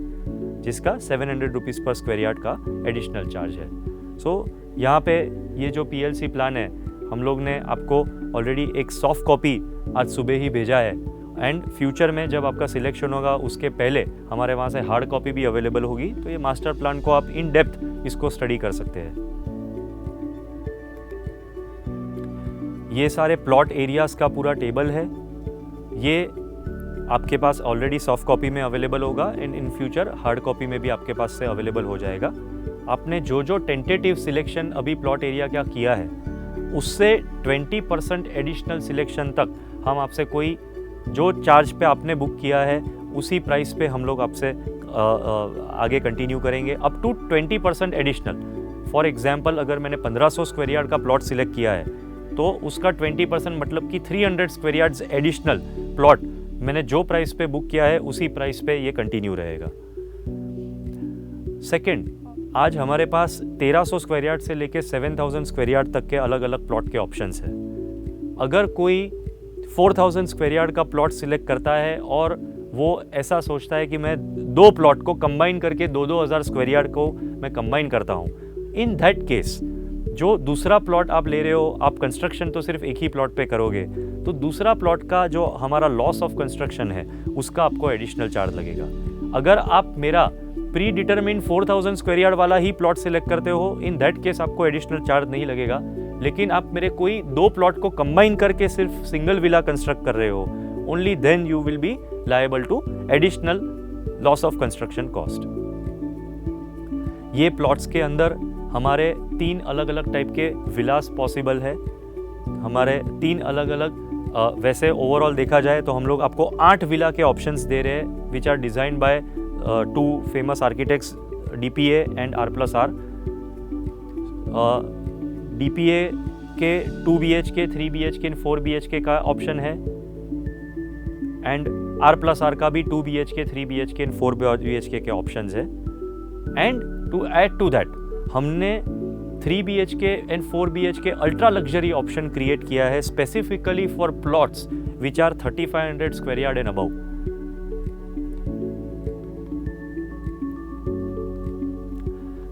जिसका 700 rupees per square yard का additional charge है। So यहाँ पे ये जो PLC plan है हम लोग ने आपको ऑलरेडी एक सॉफ्ट कॉपी आज सुबह ही भेजा है एंड फ्यूचर में जब आपका सिलेक्शन होगा उसके पहले हमारे वहाँ से हार्ड कॉपी भी अवेलेबल होगी। तो ये मास्टर प्लान को आप इन डेप्थ इसको स्टडी कर सकते हैं। ये सारे प्लॉट एरियाज़ का पूरा टेबल है, ये आपके पास ऑलरेडी सॉफ्ट कॉपी में अवेलेबल होगा and in future hard copy में भी आपके पास से अवेलेबल हो जाएगा। आपने जो जो टेंटेटिव सिलेक्शन अभी प्लॉट एरिया का किया है उससे 20% एडिशनल सिलेक्शन तक हम आपसे कोई जो चार्ज पे आपने बुक किया है उसी प्राइस पे हम लोग आपसे आगे कंटिन्यू करेंगे up to 20% additional. For example अगर मैंने 1500 स्क्वायर यार्ड का प्लॉट सिलेक्ट किया है तो उसका 20% मतलब कि 300 स्क्वायर यार्ड्स एडिशनल प्लॉट मैंने जो प्राइस पे बुक किया है उसी प्राइस पे ये कंटिन्यू रहेगा। सेकंड, आज हमारे पास 1300 स्क्वायर यार्ड से लेके 7000 स्क्वायर यार्ड तक के अलग अलग प्लॉट के ऑप्शंस हैं। अगर कोई 4000 स्क्वायर यार्ड का प्लॉट सिलेक्ट करता है और वो ऐसा सोचता है कि मैं 2 प्लॉट को कंबाइन करके 2-2000 स्क्वायर यार्ड को मैं कंबाइन करता हूँ, इन दैट केस जो दूसरा प्लॉट आप ले रहे हो, आप कंस्ट्रक्शन तो सिर्फ एक ही प्लॉट पे करोगे, तो दूसरा प्लॉट का जो हमारा लॉस ऑफ कंस्ट्रक्शन है उसका आपको एडिशनल चार्ज लगेगा। अगर आप मेरा प्री डिटरमिन्ड 4000 स्क्वायर यार्ड वाला ही प्लॉट सिलेक्ट करते हो, इन दैट केस आपको एडिशनल चार्ज नहीं लगेगा। लेकिन आप मेरे कोई 2 प्लॉट को कंबाइन करके सिर्फ सिंगल विला कंस्ट्रक्ट कर रहे हो, only then you will be liable to additional loss of construction cost. ये प्लॉट्स के अंदर हमारे 3 अलग अलग टाइप के विलास पॉसिबल है। हमारे 3 अलग अलग वैसे ओवरऑल देखा जाए तो हम लोग आपको 8 विला के ऑप्शंस दे रहे हैं, which are designed by 2 famous architects, DPA and R+R। DPA के 2 BHK, 3 BHK एंड 4 BHK का ऑप्शन है, एंड R+R का भी 2 BHK, 3 BHK एंड 4 BHK के ऑप्शंस है। And to add to that हमने 3 BHK and 4 BHK ultra luxury option create किया है specifically for plots which are 3500 square yard and above.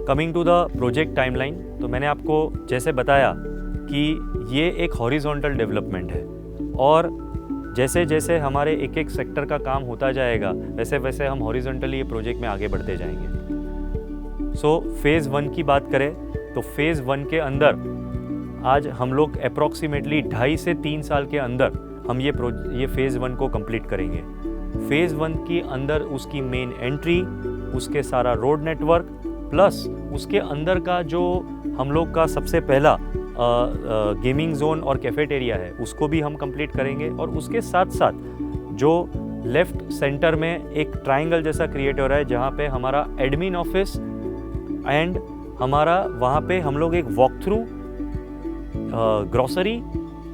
Coming to the project timeline, तो मैंने आपको जैसे बताया कि ये एक हॉरिजॉन्टल डेवलपमेंट है और जैसे जैसे हमारे एक एक सेक्टर का काम होता जाएगा वैसे वैसे हम हॉरिजॉन्टली ये प्रोजेक्ट में आगे बढ़ते जाएंगे। सो फेज़ 1 की बात करें तो फेज़ 1 के अंदर आज हम लोग अप्रॉक्सीमेटली 2.5 से 3 साल के अंदर हम ये फेज़ 1 को कंप्लीट करेंगे। फेज़ 1 के अंदर उसकी मेन एंट्री, उसके सारा रोड नेटवर्क प्लस उसके अंदर का जो हम लोग का सबसे पहला गेमिंग जोन और कैफेटेरिया है उसको भी हम कंप्लीट करेंगे। और उसके साथ साथ जो लेफ्ट सेंटर में एक ट्रायंगल जैसा क्रिएट हो रहा है जहाँ पे हमारा एडमिन ऑफिस एंड हमारा वहाँ पे हम लोग एक walk through grocery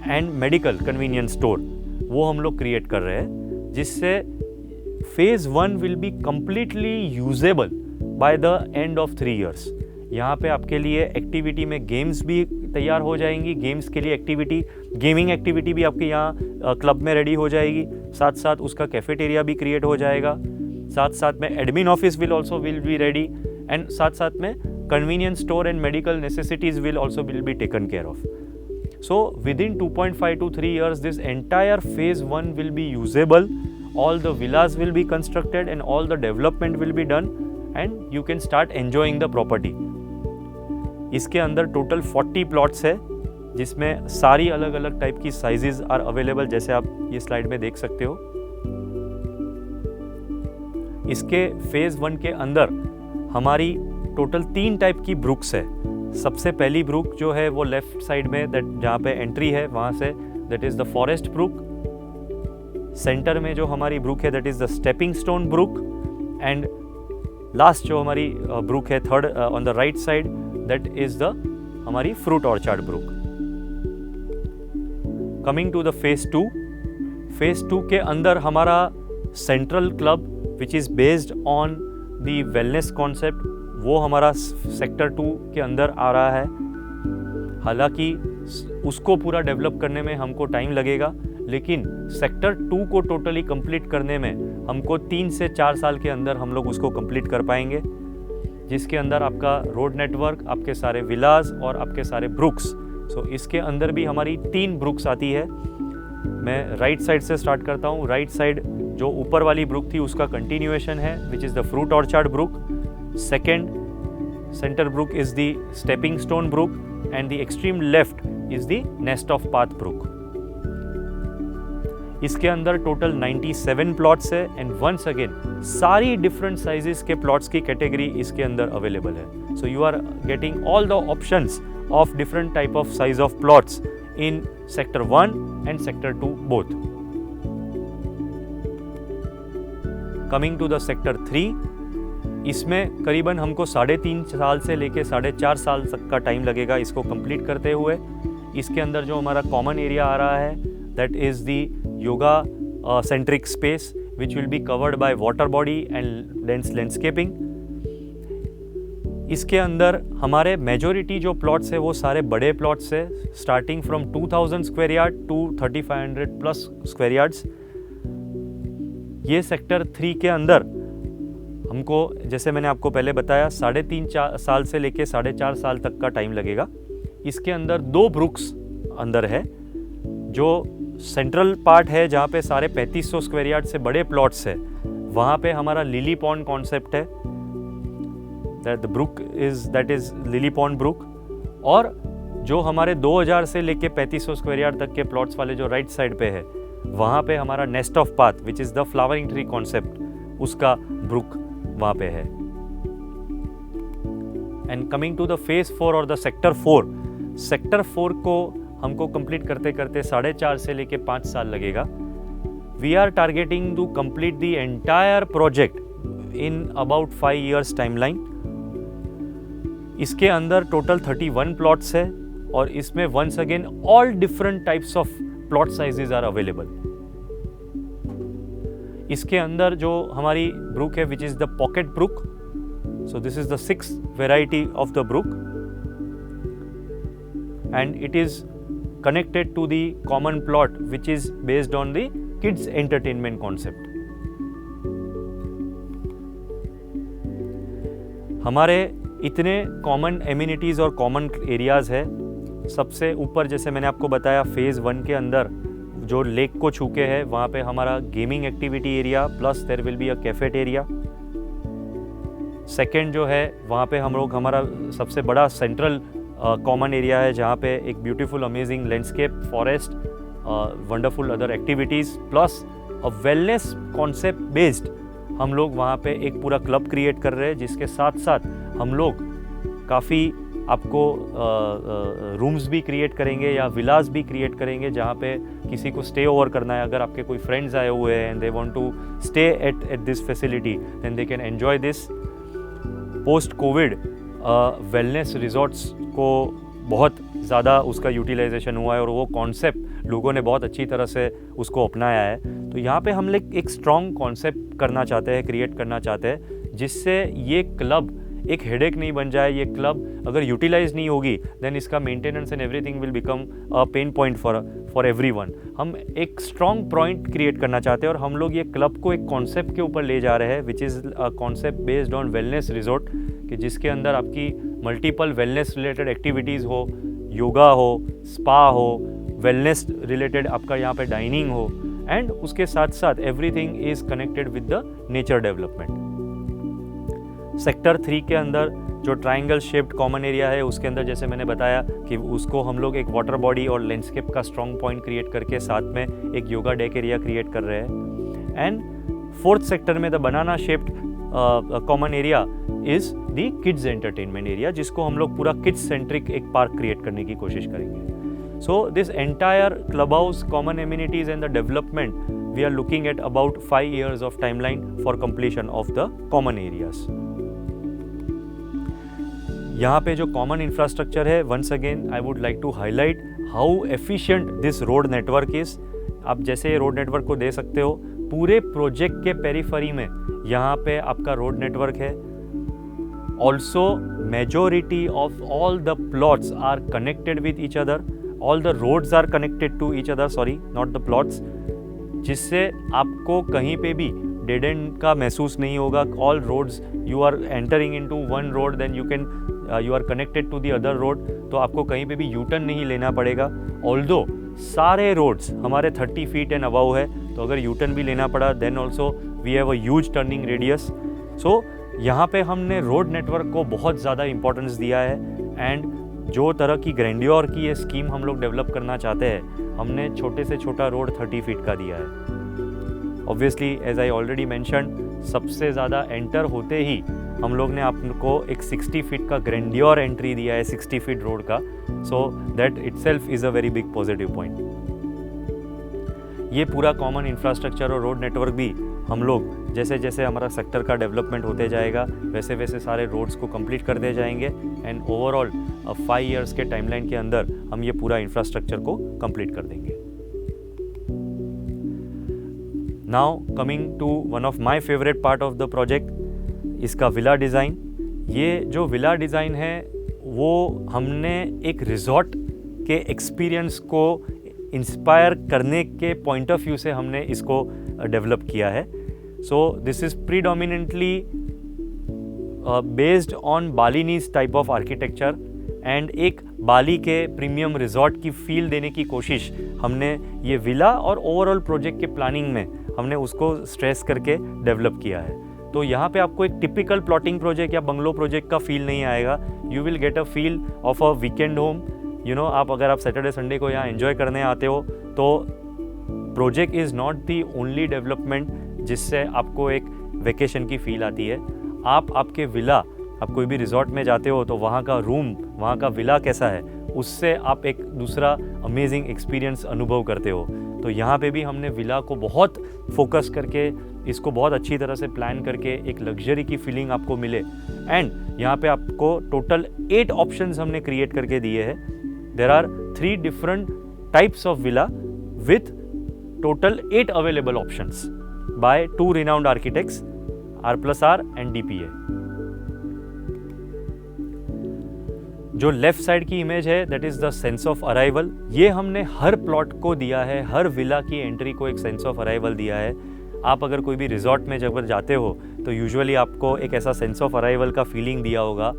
and medical convenience store वो हम लोग क्रिएट कर रहे हैं, जिससे phase 1 will be completely usable by the end of 3 years। यहाँ पे आपके लिए एक्टिविटी में गेम्स भी तैयार हो जाएंगी, गेम्स के लिए एक्टिविटी, गेमिंग एक्टिविटी भी आपके यहाँ क्लब में रेडी हो जाएगी, साथ साथ उसका कैफेटेरिया भी क्रिएट हो जाएगा, साथ साथ में admin office will be ready, and साथ साथ में convenience store and medical necessities will be taken care of. So within 2.5 to 3 years this entire phase 1 will be usable, all the villas will be constructed and all the development will be done and you can start enjoying the property. इसके अंदर total 40 plots है जिसमें सारी अलग अलग type की sizes are available, जैसे आप ये स्लाइड में देख सकते हो। इसके फेज 1 के अंदर हमारी टोटल 3 टाइप की ब्रुक्स है। सबसे पहली ब्रुक जो है वो लेफ्ट साइड में दैट जहाँ पे एंट्री है वहाँ से, that is the forest brook. Centre में जो हमारी ब्रुक है that is the stepping stone brook, and last जो हमारी ब्रुक है third on the right side that is the हमारी fruit orchard brook. Coming to the phase 2, phase 2 के अंदर हमारा central club which is based on the wellness concept वो हमारा sector 2 के अंदर आ रहा है। हालांकि उसको पूरा डेवलप करने में हमको टाइम लगेगा, लेकिन सेक्टर 2 को टोटली कंप्लीट करने में हमको 3 से 4 साल के अंदर हम लोग उसको कंप्लीट कर पाएंगे, जिसके अंदर आपका रोड नेटवर्क, आपके सारे विलास और आपके सारे ब्रुक्स। सो इसके अंदर भी हमारी 3 ब्रुक्स आती है। मैं राइट साइड से स्टार्ट करता हूँ। राइट साइड जो ऊपर वाली ब्रुक थी उसका कंटिन्यूएशन है which is the fruit orchard brook. Second center brook is the stepping stone brook and the extreme left is the nest of path brook. इसके अंदर टोटल 97 प्लॉट्स है एंड वंस अगेन सारी different sizes के plots की category इसके अंदर available है। So you are getting all the options of different type of size of plots in sector 1 and sector 2 both. Coming to the sector 3, इसमें करीबन हमको 3.5 साल से लेके 4.5 साल तक का टाइम लगेगा इसको कंप्लीट करते हुए। इसके अंदर जो हमारा कॉमन एरिया आ रहा है that is the yoga centric space which will be covered by water body and dense landscaping. इसके अंदर हमारे मेजोरिटी जो प्लॉट्स है वो सारे बड़े प्लॉट्स है, starting from 2000 square yard to 3500 plus square yards. ये सेक्टर 3 के अंदर हमको, जैसे मैंने आपको पहले बताया, 3.5 साल से लेके 4.5 साल तक का टाइम लगेगा। इसके अंदर 2 ब्रुक्स अंदर है। जो सेंट्रल पार्ट है जहाँ पे सारे 3500 स्क्वायर यार्ड से बड़े प्लॉट्स है, वहाँ पे हमारा लिली पॉन्ड कॉन्सेप्ट है। The brook that is lily pond brook. और जो हमारे 2000 से लेके 3500 स्क्वायर यार्ड तक के प्लॉट्स वाले जो राइट साइड पे है, वहाँ पे हमारा nest of path which is the flowering tree concept, उसका ब्रुक वहाँ पे है। And coming to the phase 4 और द सेक्टर 4 को हमको कंप्लीट करते करते 4.5 से लेके 5 साल लगेगा। We are targeting to complete the entire project in about 5 years timeline. इसके अंदर टोटल 31 प्लॉट्स है और इसमें once again all different types of plot sizes are available. इसके अंदर जो हमारी ब्रुक है which is the pocket brook, so this is the 6th variety of the brook and it is connected to the common plot which is based on the kids entertainment concept. हमारे इतने common amenities और common areas है। सबसे ऊपर जैसे मैंने आपको बताया फेज़ 1 के अंदर जो लेक को छूके है, वहाँ पे हमारा gaming activity area plus there will be a cafeteria. Second जो है वहाँ पे हम लोग, हमारा सबसे बड़ा सेंट्रल कॉमन एरिया है जहाँ पे एक beautiful amazing landscape, forest, wonderful other activities plus अ वेलनेस कॉन्सेप्ट बेस्ड हम लोग वहाँ पे एक पूरा क्लब क्रिएट कर रहे हैं, जिसके साथ साथ हम लोग काफ़ी आपको रूम्स भी क्रिएट करेंगे या विलास भी क्रिएट करेंगे जहाँ पे किसी को स्टे ओवर करना है। अगर आपके कोई फ्रेंड्स आए हुए हैं and they want to stay at this facility, then they can enjoy this. Post Covid wellness resorts को बहुत ज़्यादा उसका यूटिलाइजेशन हुआ है और वो कॉन्सेप्ट लोगों ने बहुत अच्छी तरह से उसको अपनाया है। तो यहाँ पे हम लोग एक स्ट्रॉन्ग कॉन्सेप्ट करना चाहते हैं, क्रिएट करना चाहते हैं, जिससे ये क्लब एक हेडेक नहीं बन जाए। ये क्लब अगर यूटिलाइज नहीं होगी देन इसका maintenance and everything will become a pain point for everyone. हम एक स्ट्रॉन्ग पॉइंट क्रिएट करना चाहते हैं और हम लोग ये क्लब को एक कॉन्सेप्ट के ऊपर ले जा रहे हैं which is a concept based on wellness resort, कि जिसके अंदर आपकी मल्टीपल वेलनेस रिलेटेड एक्टिविटीज़ हो, योगा हो, स्पा हो, वेलनेस रिलेटेड आपका यहाँ पे डाइनिंग हो, एंड उसके साथ साथ everything is connected with the nature development. Sector 3 के अंदर जो ट्रायंगल शेप्ड कॉमन एरिया है, उसके अंदर जैसे मैंने बताया कि उसको हम लोग एक वाटर बॉडी और लैंडस्केप का स्ट्रॉन्ग पॉइंट क्रिएट करके साथ में एक योगा डेक एरिया क्रिएट कर रहे हैं। एंड 4th सेक्टर में the banana shaped common area is the kids entertainment area, जिसको हम लोग पूरा किड्स सेंट्रिक एक पार्क क्रिएट करने की कोशिश करेंगे। So this entire club house, common amenities and the development, we are looking at about 5 years of timeline for completion of the common areas. यहाँ पे जो कॉमन इंफ्रास्ट्रक्चर है, once again I would like to highlight how efficient this road network is. आप जैसे road network को दे सकते हो, पूरे प्रोजेक्ट के पेरिफेरी में यहाँ पे आपका रोड नेटवर्क है। Also majority of all the plots are connected with each other, all the roads are connected to each other, sorry not the plots, जिससे आपको कहीं पे भी डेड एंड का महसूस नहीं होगा। All roads you are entering into one road, then you are connected to the other road, तो आपको कहीं पे भी यू टर्न नहीं लेना पड़ेगा। ऑल्दो सारे रोड्स हमारे 30 feet एंड अबव है, तो अगर यू टर्न भी लेना पड़ा then also we have a huge turning radius. So यहाँ पे हमने रोड नेटवर्क को बहुत ज़्यादा इंपॉर्टेंस दिया है एंड जो तरह की ग्रैंडियोर की ये स्कीम हम लोग डेवलप करना चाहते हैं, हमने छोटे से छोटा रोड 30 feet का दिया है। Obviously as I already mentioned, सबसे ज़्यादा एंटर होते ही हम लोग ने आपको एक 60 feet का ग्रैंडियोर एंट्री दिया है, 60 feet रोड का। So that itself is a very big positive point. ये पूरा कॉमन इंफ्रास्ट्रक्चर और रोड नेटवर्क भी हम लोग जैसे जैसे हमारा सेक्टर का डेवलपमेंट होते जाएगा वैसे वैसे सारे रोड्स को कंप्लीट करते जाएंगे एंड ओवरऑल 5 years के टाइमलाइन के अंदर हम ये पूरा इंफ्रास्ट्रक्चर को कंप्लीट कर देंगे। Now coming to one of my favourite part of the project, इसका विला डिज़ाइन। ये जो विला डिज़ाइन है वो हमने एक रिजॉर्ट के एक्सपीरियंस को इंस्पायर करने के पॉइंट ऑफ व्यू से हमने इसको डेवलप किया है. So this is predominantly based on Balinese type of architecture and एक बाली के प्रीमियम रिजॉर्ट की फील देने की कोशिश हमने ये विला और ओवरऑल प्रोजेक्ट के प्लानिंग में हमने उसको स्ट्रेस करके डेवलप किया है. तो यहाँ पे आपको एक टिपिकल प्लॉटिंग प्रोजेक्ट या बंगलो प्रोजेक्ट का फील नहीं आएगा. You will get a feel of a weekend home. आप अगर आप सैटरडे संडे को यहाँ एंजॉय करने आते हो तो project is not the only development जिससे आपको एक वेकेशन की फील आती है. आपके विला, आप कोई भी रिजॉर्ट में जाते हो तो वहाँ का रूम, वहाँ का विला कैसा है, उससे आप एक दूसरा अमेजिंग एक्सपीरियंस अनुभव करते हो. तो यहाँ पे भी हमने विला को बहुत फोकस करके इसको बहुत अच्छी तरह से प्लान करके एक लग्जरी की फीलिंग आपको मिले. एंड यहाँ पे आपको टोटल 8 ऑप्शंस हमने क्रिएट करके दिए हैं. There are 3 different types of villa with total 8 available options by 2 renowned architects, R+R and DPA. जो लेफ्ट साइड की इमेज है that is the sense of arrival. ये हमने हर प्लॉट को दिया है, हर विला की एंट्री को एक सेंस ऑफ अराइवल दिया है. आप अगर कोई भी रिजॉर्ट में जब जाते हो तो यूजुअली आपको एक ऐसा सेंस ऑफ अराइवल का फीलिंग दिया होगा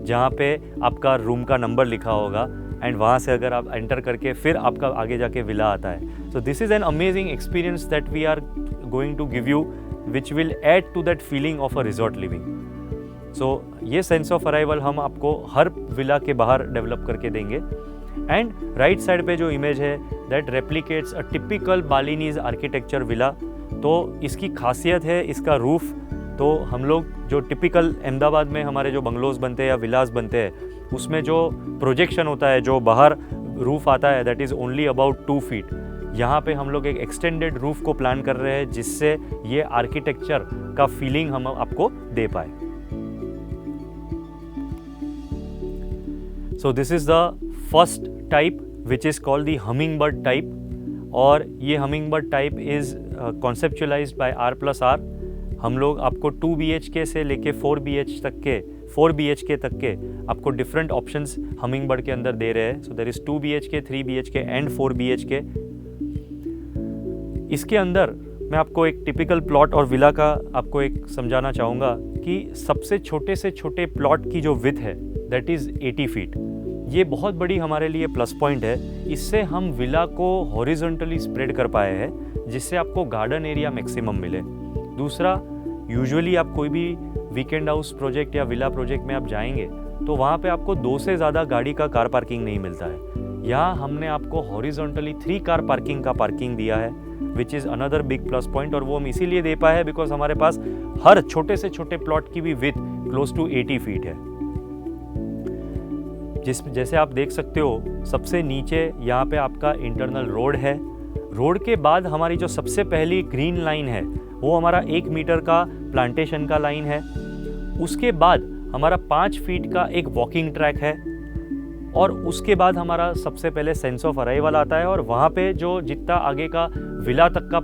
जहाँ पे आपका रूम का नंबर लिखा होगा एंड वहाँ से अगर आप एंटर करके फिर आपका आगे जाके विला आता है. So this is an amazing experience that we are going to give you which will add to that feeling of a resort living. So ये सेंस ऑफ अराइवल हम आपको हर विला के बाहर डेवलप करके देंगे. एंड राइट साइड पे जो image है that replicates a typical Balinese architecture villa. तो इसकी खासियत है इसका रूफ. तो हम लोग जो टिपिकल अहमदाबाद में हमारे जो बंगलोज बनते हैं या विलास बनते हैं उसमें जो प्रोजेक्शन होता है, जो बाहर रूफ आता है that is only about 2 feet. यहाँ पे हम लोग एक एक्सटेंडेड रूफ को प्लान कर रहे हैं जिससे ये आर्किटेक्चर का फीलिंग हम आपको दे पाए. So this is the first type which is called the hummingbird type. और ये hummingbird type is conceptualized by R+R. हम लोग आपको 2 BHK से लेके 4 BHK तक के आपको डिफरेंट ऑप्शंस hummingbird के अंदर दे रहे हैं. So there is 2 BHK, 3 BHK and 4 BHK. इसके अंदर मैं आपको एक टिपिकल प्लॉट और विला का आपको एक समझाना चाहूँगा कि सबसे छोटे से छोटे प्लॉट की जो विड्थ है दैट इज़ 80 फीट. ये बहुत बड़ी हमारे लिए प्लस पॉइंट है. इससे हम विला को हॉरिजॉन्टली स्प्रेड कर पाए हैं जिससे आपको गार्डन एरिया मैक्सिमम मिले. दूसरा, यूजुअली आप कोई भी वीकेंड हाउस प्रोजेक्ट या विला प्रोजेक्ट में आप जाएंगे तो वहाँ पे आपको 2 से ज़्यादा गाड़ी का कार पार्किंग नहीं मिलता है. यहाँ हमने आपको हॉरिजॉन्टली 3 कार पार्किंग का पार्किंग दिया है which is another big plus point. और वो हम इसीलिए दे पाए हैं बिकॉज हमारे पास हर छोटे से छोटे प्लॉट की भी विड्थ क्लोज टू 80 फीट है. जैसे आप देख सकते हो सबसे नीचे यहाँ पे आपका इंटरनल रोड है. रोड के बाद हमारी जो सबसे पहली ग्रीन लाइन है वो हमारा 1 मीटर का प्लांटेशन का लाइन है. उसके बाद हमारा 5 फीट का एक वॉकिंग ट्रैक है और उसके बाद हमारा सबसे पहले सेंस ऑफ अराइवल आता है. और वहाँ पे जो जितना आगे का विला तक का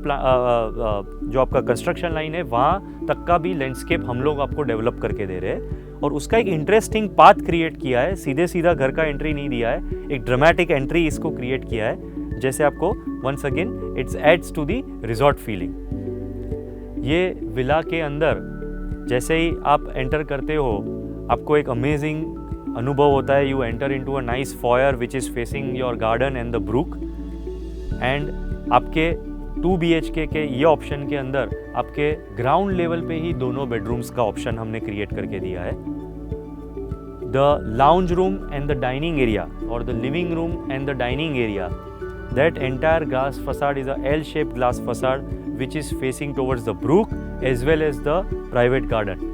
जो आपका कंस्ट्रक्शन लाइन है वहाँ तक का भी लैंडस्केप हम लोग आपको डेवलप करके दे रहे हैं. और उसका एक इंटरेस्टिंग पाथ क्रिएट किया है. सीधा घर का एंट्री नहीं दिया है, एक ड्रामेटिक एंट्री इसको क्रिएट किया है जैसे आपको once again it's adds to the resort feeling. ये विला के अंदर जैसे ही आप एंटर करते हो आपको एक अमेजिंग अनुभव होता है. You enter into a nice foyer which is facing your garden and the brook. And आपके 2 BHK के ये ऑप्शन के अंदर आपके ग्राउंड लेवल पे ही दोनों बेडरूम्स का ऑप्शन हमने क्रिएट करके दिया है. The lounge room and the dining area और the living room and the dining area, that entire glass facade is a L-shaped glass facade which is facing towards the brook as well as the private garden.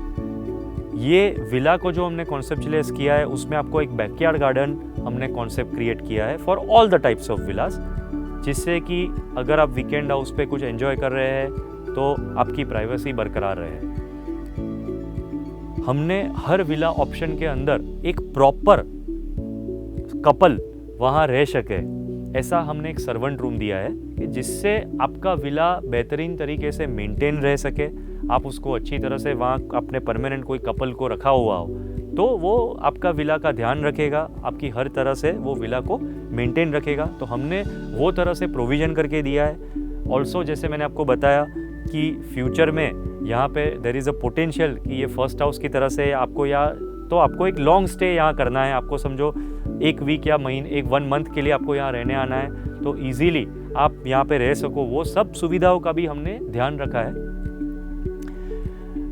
ये villa को जो हमने conceptualise किया है उसमें आपको एक बैकयार्ड गार्डन हमने कॉन्सेप्ट क्रिएट किया है for all the types of villas, जिससे कि अगर आप वीकेंड हाउस पे कुछ एंजॉय कर रहे हैं तो आपकी प्राइवेसी बरकरार रहे. हमने हर विला ऑप्शन के अंदर एक प्रॉपर कपल वहाँ रह सके ऐसा हमने एक सर्वेंट रूम दिया है कि जिससे आपका विला बेहतरीन तरीके से मेंटेन रह सके. आप उसको अच्छी तरह से वहाँ अपने परमानेंट कोई कपल को रखा हुआ हो तो वो आपका विला का ध्यान रखेगा, आपकी हर तरह से वो विला को मेंटेन रखेगा। तो हमने वो तरह से प्रोविज़न करके दिया है। ऑल्सो जैसे मैंने आपको बताया कि फ्यूचर में यहाँ पे देयर इज़ अ पोटेंशियल कि ये फर्स्ट हाउस की तरह से आपको आपको एक लॉन्ग स्टे यहाँ करना है, आपको समझो 1 वीक या 1 मंथ के लिए आपको यहाँ रहने आना है, तो ईजीली आप यहाँ पे रह सको, वो सब सुविधाओं का भी हमने ध्यान रखा है।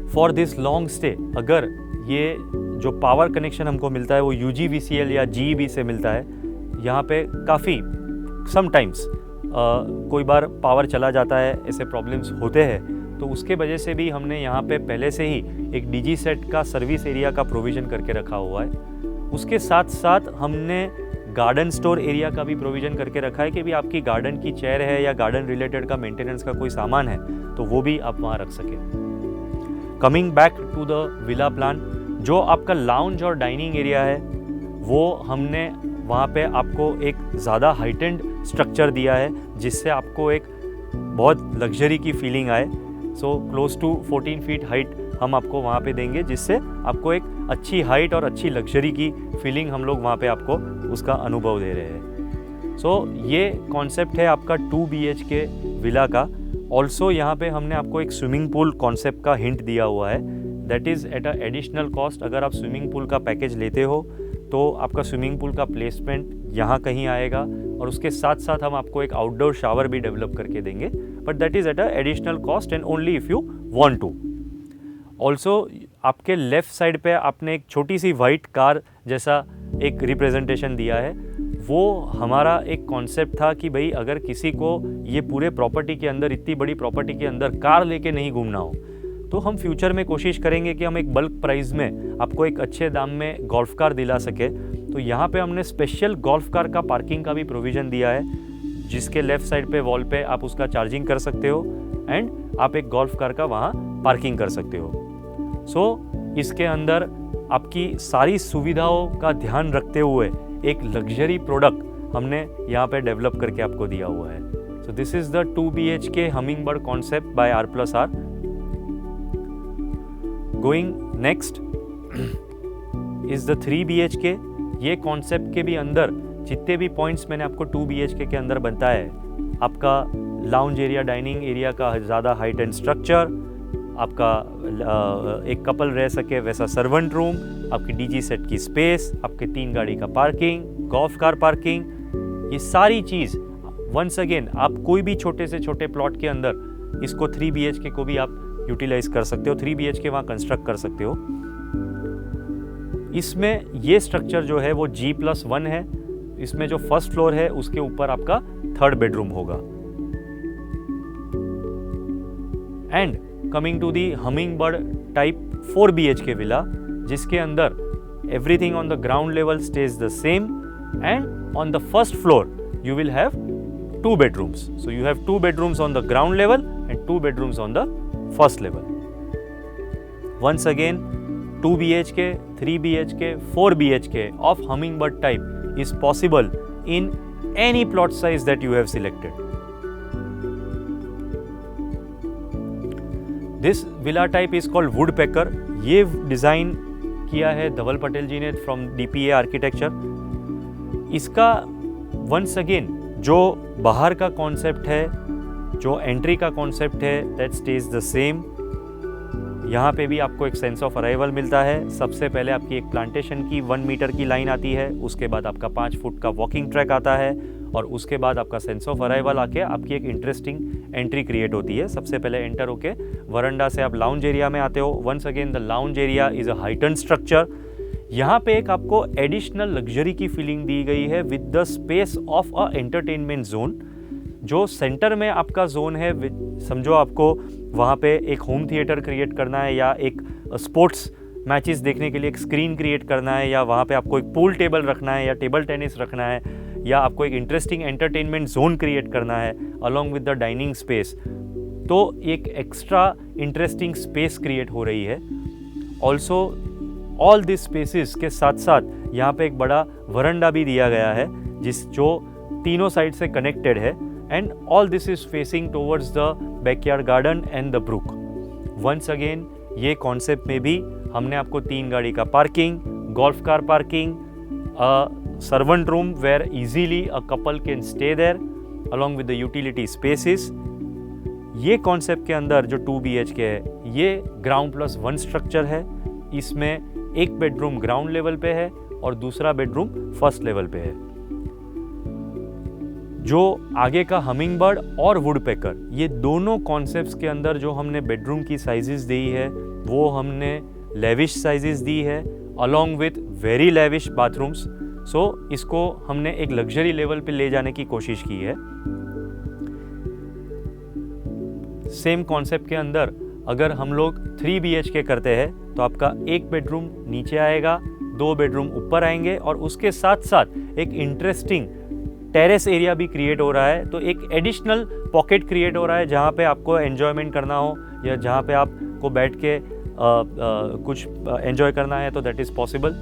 फॉर दिस लॉन्ग स्टे अगर ये जो पावर कनेक्शन हमको मिलता है वो UGVCL या GEB से मिलता है, यहाँ पे काफ़ी समटाइम्स कोई बार पावर चला जाता है, ऐसे प्रॉब्लम्स होते हैं, तो उसके वजह से भी हमने यहाँ पे पहले से ही एक DigiSet का सर्विस एरिया का प्रोविज़न करके रखा हुआ है। उसके साथ साथ हमने गार्डन स्टोर एरिया का भी प्रोविज़न करके रखा है कि भी आपकी गार्डन की चेयर है या गार्डन रिलेटेड का मेंटेनेंस का कोई सामान है तो वो भी आप वहाँ रख सकें। Coming back to the villa plan, जो आपका लाउंज और डाइनिंग एरिया है वो हमने वहाँ पे आपको एक ज़्यादा हाइटेंड स्ट्रक्चर दिया है जिससे आपको एक बहुत लग्जरी की फीलिंग आए। So close to 14 feet height हम आपको वहाँ पे देंगे, जिससे आपको एक अच्छी हाइट और अच्छी लग्जरी की फीलिंग हम लोग वहाँ पे आपको उसका अनुभव दे रहे हैं। सो ये कॉन्सेप्ट है आपका 2 BHK विला का। ऑल्सो यहाँ पे हमने आपको एक स्विमिंग पूल कॉन्सेप्ट का हिंट दिया हुआ है, that is at a additional cost. अगर आप स्विमिंग पूल का पैकेज लेते हो तो आपका स्विमिंग पूल का प्लेसमेंट यहाँ कहीं आएगा और उसके साथ साथ हम आपको एक आउटडोर शावर भी डेवलप करके देंगे, but that is at a additional cost and only if you want to. Also आपके लेफ़्ट साइड पे आपने एक छोटी सी वाइट कार जैसा एक रिप्रेजेंटेशन दिया है। वो हमारा एक कॉन्सेप्ट था कि भाई अगर किसी को ये पूरे प्रॉपर्टी के अंदर, इतनी बड़ी प्रॉपर्टी के अंदर कार लेके नहीं घूमना हो, तो हम फ्यूचर में कोशिश करेंगे कि हम एक बल्क प्राइस में आपको एक अच्छे दाम में गोल्फ कार दिला सके। तो यहाँ पे हमने स्पेशल गोल्फ कार का पार्किंग का भी प्रोविज़न दिया है, जिसके लेफ़्ट साइड पे वॉल पे आप उसका चार्जिंग कर सकते हो एंड आप एक गोल्फ कार का वहाँ पार्किंग कर सकते हो। सो इसके अंदर आपकी सारी सुविधाओं का ध्यान रखते हुए एक लग्जरी प्रोडक्ट हमने यहाँ पे डेवलप करके आपको दिया हुआ है। So this is the 2 BHK hummingbird concept bye R+R। Going next is the 3 BHK। ये कॉन्सेप्ट के भी अंदर जितने भी पॉइंट्स मैंने आपको 2 BHK के अंदर बताया है, आपका लाउंज एरिया, डाइनिंग एरिया का ज़्यादा हाइट एंड स्ट्रक्चर, आपका एक कपल रह सके वैसा सर्वेंट रूम, आपकी DigiSet की स्पेस, आपके 3 गाड़ी का पार्किंग, गोल्फ कार पार्किंग, ये सारी चीज़ वंस अगेन आप कोई भी छोटे से छोटे प्लॉट के अंदर इसको 3 BHK को भी आप यूटिलाइज कर सकते हो, 3 BHK वहाँ कंस्ट्रक्ट कर सकते हो। इसमें ये स्ट्रक्चर जो है वो G+1 है। इसमें जो फर्स्ट फ्लोर है उसके ऊपर आपका 3rd बेडरूम होगा। And coming to the hummingbird type 4 BHK villa, जिसके अंदर everything on the ground level stage the same and on the first floor you will have 2 bedrooms. So you have 2 bedrooms on the ground level and 2 bedrooms on the first level. Once again, 2 BHK, 3 BHK, 4 BHK of Hummingbird type is possible in any plot size that you have selected. This villa type is called Woodpecker. ये design किया है धवल पटेल जी ने from DPA architecture. इसका once again जो बाहर का concept है, जो एंट्री का कॉन्सेप्ट है, दैट स्टेज द सेम। यहाँ पे भी आपको एक सेंस ऑफ अराइवल मिलता है। सबसे पहले आपकी एक प्लांटेशन की 1 मीटर की लाइन आती है, उसके बाद आपका 5 फुट का वॉकिंग ट्रैक आता है और उसके बाद आपका सेंस ऑफ अराइवल आके आपकी एक इंटरेस्टिंग एंट्री क्रिएट होती है। सबसे पहले एंटर होके वरंडा से आप लाउंज एरिया में आते हो। Once again the lounge area is a heightened structure. यहाँ पे एक आपको एडिशनल लग्जरी की फीलिंग दी गई है with the space of a entertainment zone. जो सेंटर में आपका जोन है, समझो आपको वहाँ पे एक होम थिएटर क्रिएट करना है या एक स्पोर्ट्स मैचेस देखने के लिए एक स्क्रीन क्रिएट करना है, या वहाँ पे आपको एक पूल टेबल रखना है या टेबल टेनिस रखना है, या आपको एक इंटरेस्टिंग एंटरटेनमेंट जोन क्रिएट करना है along with the dining space, तो एक एक्स्ट्रा इंटरेस्टिंग स्पेस क्रिएट हो रही है। ऑल्सो ऑल दिस स्पेसिस के साथ साथ यहाँ पे एक बड़ा वरंडा भी दिया गया है जो तीनों साइड से कनेक्टेड है, and all this is facing towards the backyard garden and the brook. Once again ये कॉन्सेप्ट में भी हमने आपको 3 गाड़ी का parking, golf car parking, servant room where easily a couple can stay there along with the utility spaces. ये concept के अंदर जो 2 BHK है, ये ग्राउंड प्लस 1 स्ट्रक्चर है। इसमें एक बेडरूम ग्राउंड लेवल पे है और दूसरा बेडरूम फर्स्ट लेवल पे है। जो आगे का हमिंग बर्ड और वुड पेकर, ये दोनों कॉन्सेप्ट्स के अंदर जो हमने बेडरूम की साइजेस दी है वो हमने लेविश साइजेस दी है along with very lavish bathrooms. So इसको हमने एक लग्जरी लेवल पे ले जाने की कोशिश की है। सेम कॉन्सेप्ट के अंदर अगर हम लोग 3 BHK करते हैं तो आपका एक बेडरूम नीचे आएगा, 2 बेडरूम ऊपर आएंगे और उसके साथ साथ एक इंटरेस्टिंग टेरेस एरिया भी क्रिएट हो रहा है। तो एक एडिशनल पॉकेट क्रिएट हो रहा है जहाँ पे आपको एन्जॉयमेंट करना हो या जहाँ पे आपको बैठ के कुछ एन्जॉय करना है तो that is possible.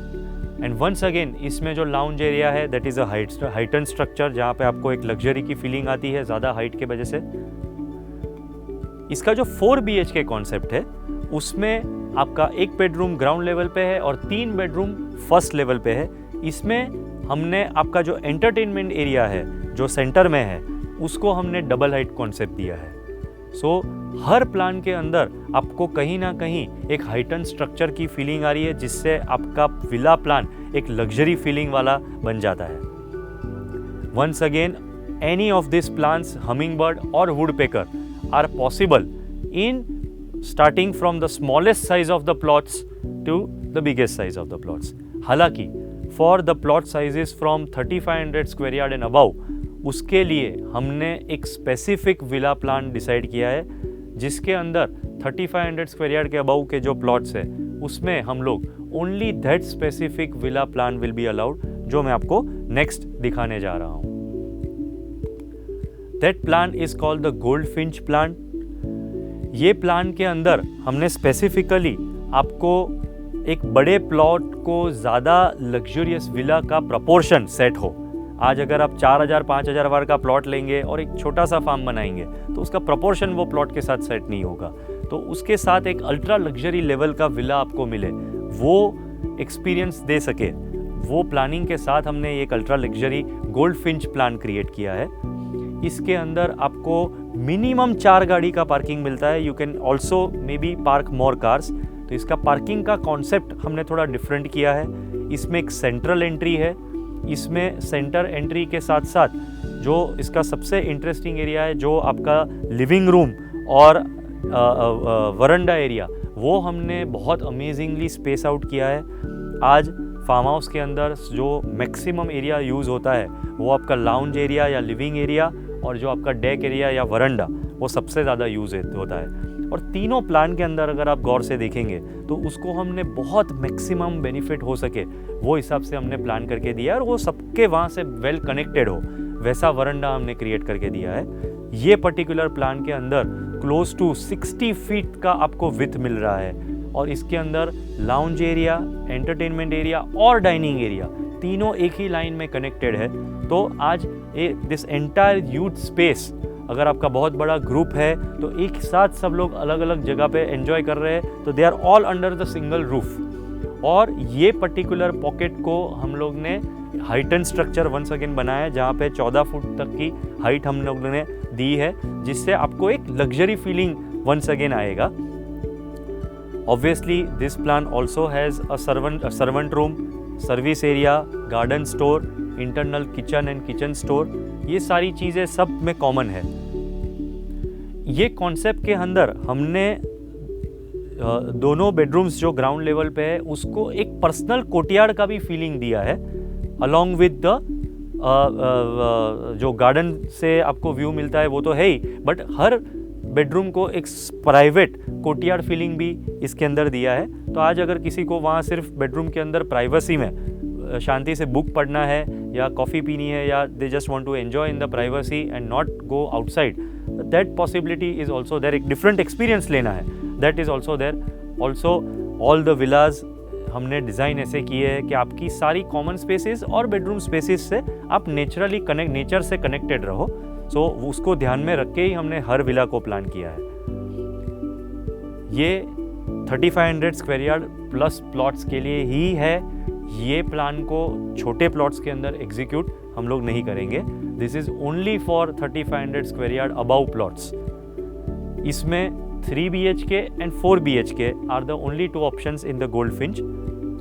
And once again इसमें जो लाउंज एरिया है that is a heighten structure जहाँ पे आपको एक लग्जरी की फीलिंग आती है ज़्यादा हाइट के वजह से। इसका जो 4 BHK कॉन्सेप्ट है उसमें आपका एक बेडरूम ग्राउंड लेवल पे है और 3 बेडरूम फर्स्ट लेवल पे है। इसमें हमने आपका जो एंटरटेनमेंट एरिया है जो सेंटर में है उसको हमने डबल हाइट कॉन्सेप्ट दिया है। सो हर प्लान के अंदर आपको कहीं ना कहीं एक हाइटन स्ट्रक्चर की फीलिंग आ रही है जिससे आपका विला प्लान एक लग्जरी फीलिंग वाला बन जाता है। Once again any of this plans, hummingbird और woodpecker are possible in starting from the smallest size of the plots to the biggest size of the plots. हालांकि for the plot sizes from 3500 square yard and above उसके लिए हमने एक specific villa plan decide किया है जिसके अंदर 3500 square yard के अबाउ के जो प्लॉट्स है उसमें हम लोग only that specific villa plan will be allowed, जो मैं आपको नेक्स्ट दिखाने जा रहा हूँ। That plan is called the Goldfinch plan. ये प्लान के अंदर हमने स्पेसिफिकली आपको एक बड़े प्लॉट को ज़्यादा लग्जरियस विला का प्रपोर्शन सेट हो। आज अगर आप 4000-5000 वार का प्लॉट लेंगे और एक छोटा सा फार्म बनाएंगे तो उसका प्रपोर्शन वो प्लॉट के साथ सेट नहीं होगा। तो उसके साथ एक अल्ट्रा लग्जरी लेवल का विला आपको मिले, वो एक्सपीरियंस दे सके, वो प्लानिंग के साथ हमने एक ultra luxury goldfinch plan create किया है। इसके अंदर आपको मिनिमम 4 गाड़ी का पार्किंग मिलता है। You can also may be park more cars. तो इसका पार्किंग का कॉन्सेप्ट हमने थोड़ा डिफरेंट किया है। इसमें एक सेंट्रल एंट्री है। इसमें सेंटर एंट्री के साथ साथ जो इसका सबसे इंटरेस्टिंग एरिया है जो आपका लिविंग रूम और वरंडा एरिया, वो हमने बहुत अमेजिंगली स्पेस आउट किया है। आज फार्म हाउस के अंदर जो मैक्सिमम एरिया यूज़ होता है वो आपका लाउंज एरिया या लिविंग एरिया और जो आपका डेक एरिया या वरंडा वो सबसे ज़्यादा यूज़ होता है। और तीनों प्लान के अंदर अगर आप गौर से देखेंगे तो उसको हमने बहुत मैक्सिमम बेनिफिट हो सके वो हिसाब से हमने प्लान करके दिया है और वो सबके वहाँ से वेल कनेक्टेड हो वैसा वरंडा हमने क्रिएट करके दिया है। ये पर्टिकुलर प्लान के अंदर क्लोज टू 60 फीट का आपको विथ मिल रहा है और इसके अंदर लाउंज एरिया, एंटरटेनमेंट एरिया और डाइनिंग एरिया तीनों एक ही लाइन में कनेक्टेड है। तो आज दिस एंटायर यूथ स्पेस, अगर आपका बहुत बड़ा ग्रुप है तो एक साथ सब लोग अलग अलग जगह पे एंजॉय कर रहे हैं, तो they are all under the single roof. और ये पर्टिकुलर पॉकेट को हम लोग ने हाइटन स्ट्रक्चर वंस अगेन बनाया है जहाँ पे 14 फुट तक की हाइट हम लोग ने दी है, जिससे आपको एक लग्जरी फीलिंग वंस अगेन आएगा। Obviously, this plan also has a servant room, service area, garden store, internal kitchen and kitchen store. ये सारी चीज़ें सब में कॉमन है। ये कॉन्सेप्ट के अंदर हमने दोनों बेडरूम्स जो ग्राउंड लेवल पे है उसको एक पर्सनल कोर्टयार्ड का भी फीलिंग दिया है, अलॉन्ग विद द जो गार्डन से आपको व्यू मिलता है वो तो है ही, बट हर बेडरूम को एक प्राइवेट कोर्टयार्ड फीलिंग भी इसके अंदर दिया है। तो आज अगर किसी को वहाँ सिर्फ बेडरूम के अंदर प्राइवेसी में शांति से बुक पढ़ना है या कॉफ़ी पीनी है या they just want to enjoy in the privacy and not go outside, that possibility is also there. एक डिफरेंट एक्सपीरियंस लेना है, that is also there. Also all the villas हमने डिज़ाइन ऐसे किए हैं कि आपकी सारी कॉमन स्पेसेस और बेडरूम स्पेसेस से आप नेचुरली नेचर से कनेक्टेड रहो। सो उसको ध्यान में रख के ही हमने हर विला को प्लान किया है। ये 3500 स्क्वायर यार्ड प्लस प्लॉट्स के लिए ही है। ये प्लान को छोटे प्लॉट्स के अंदर एग्जीक्यूट हम लोग नहीं करेंगे। This is only for 3500 square yard about plots. इसमें 3 BHK and 4 BHK are the only 2 options in the goldfinch.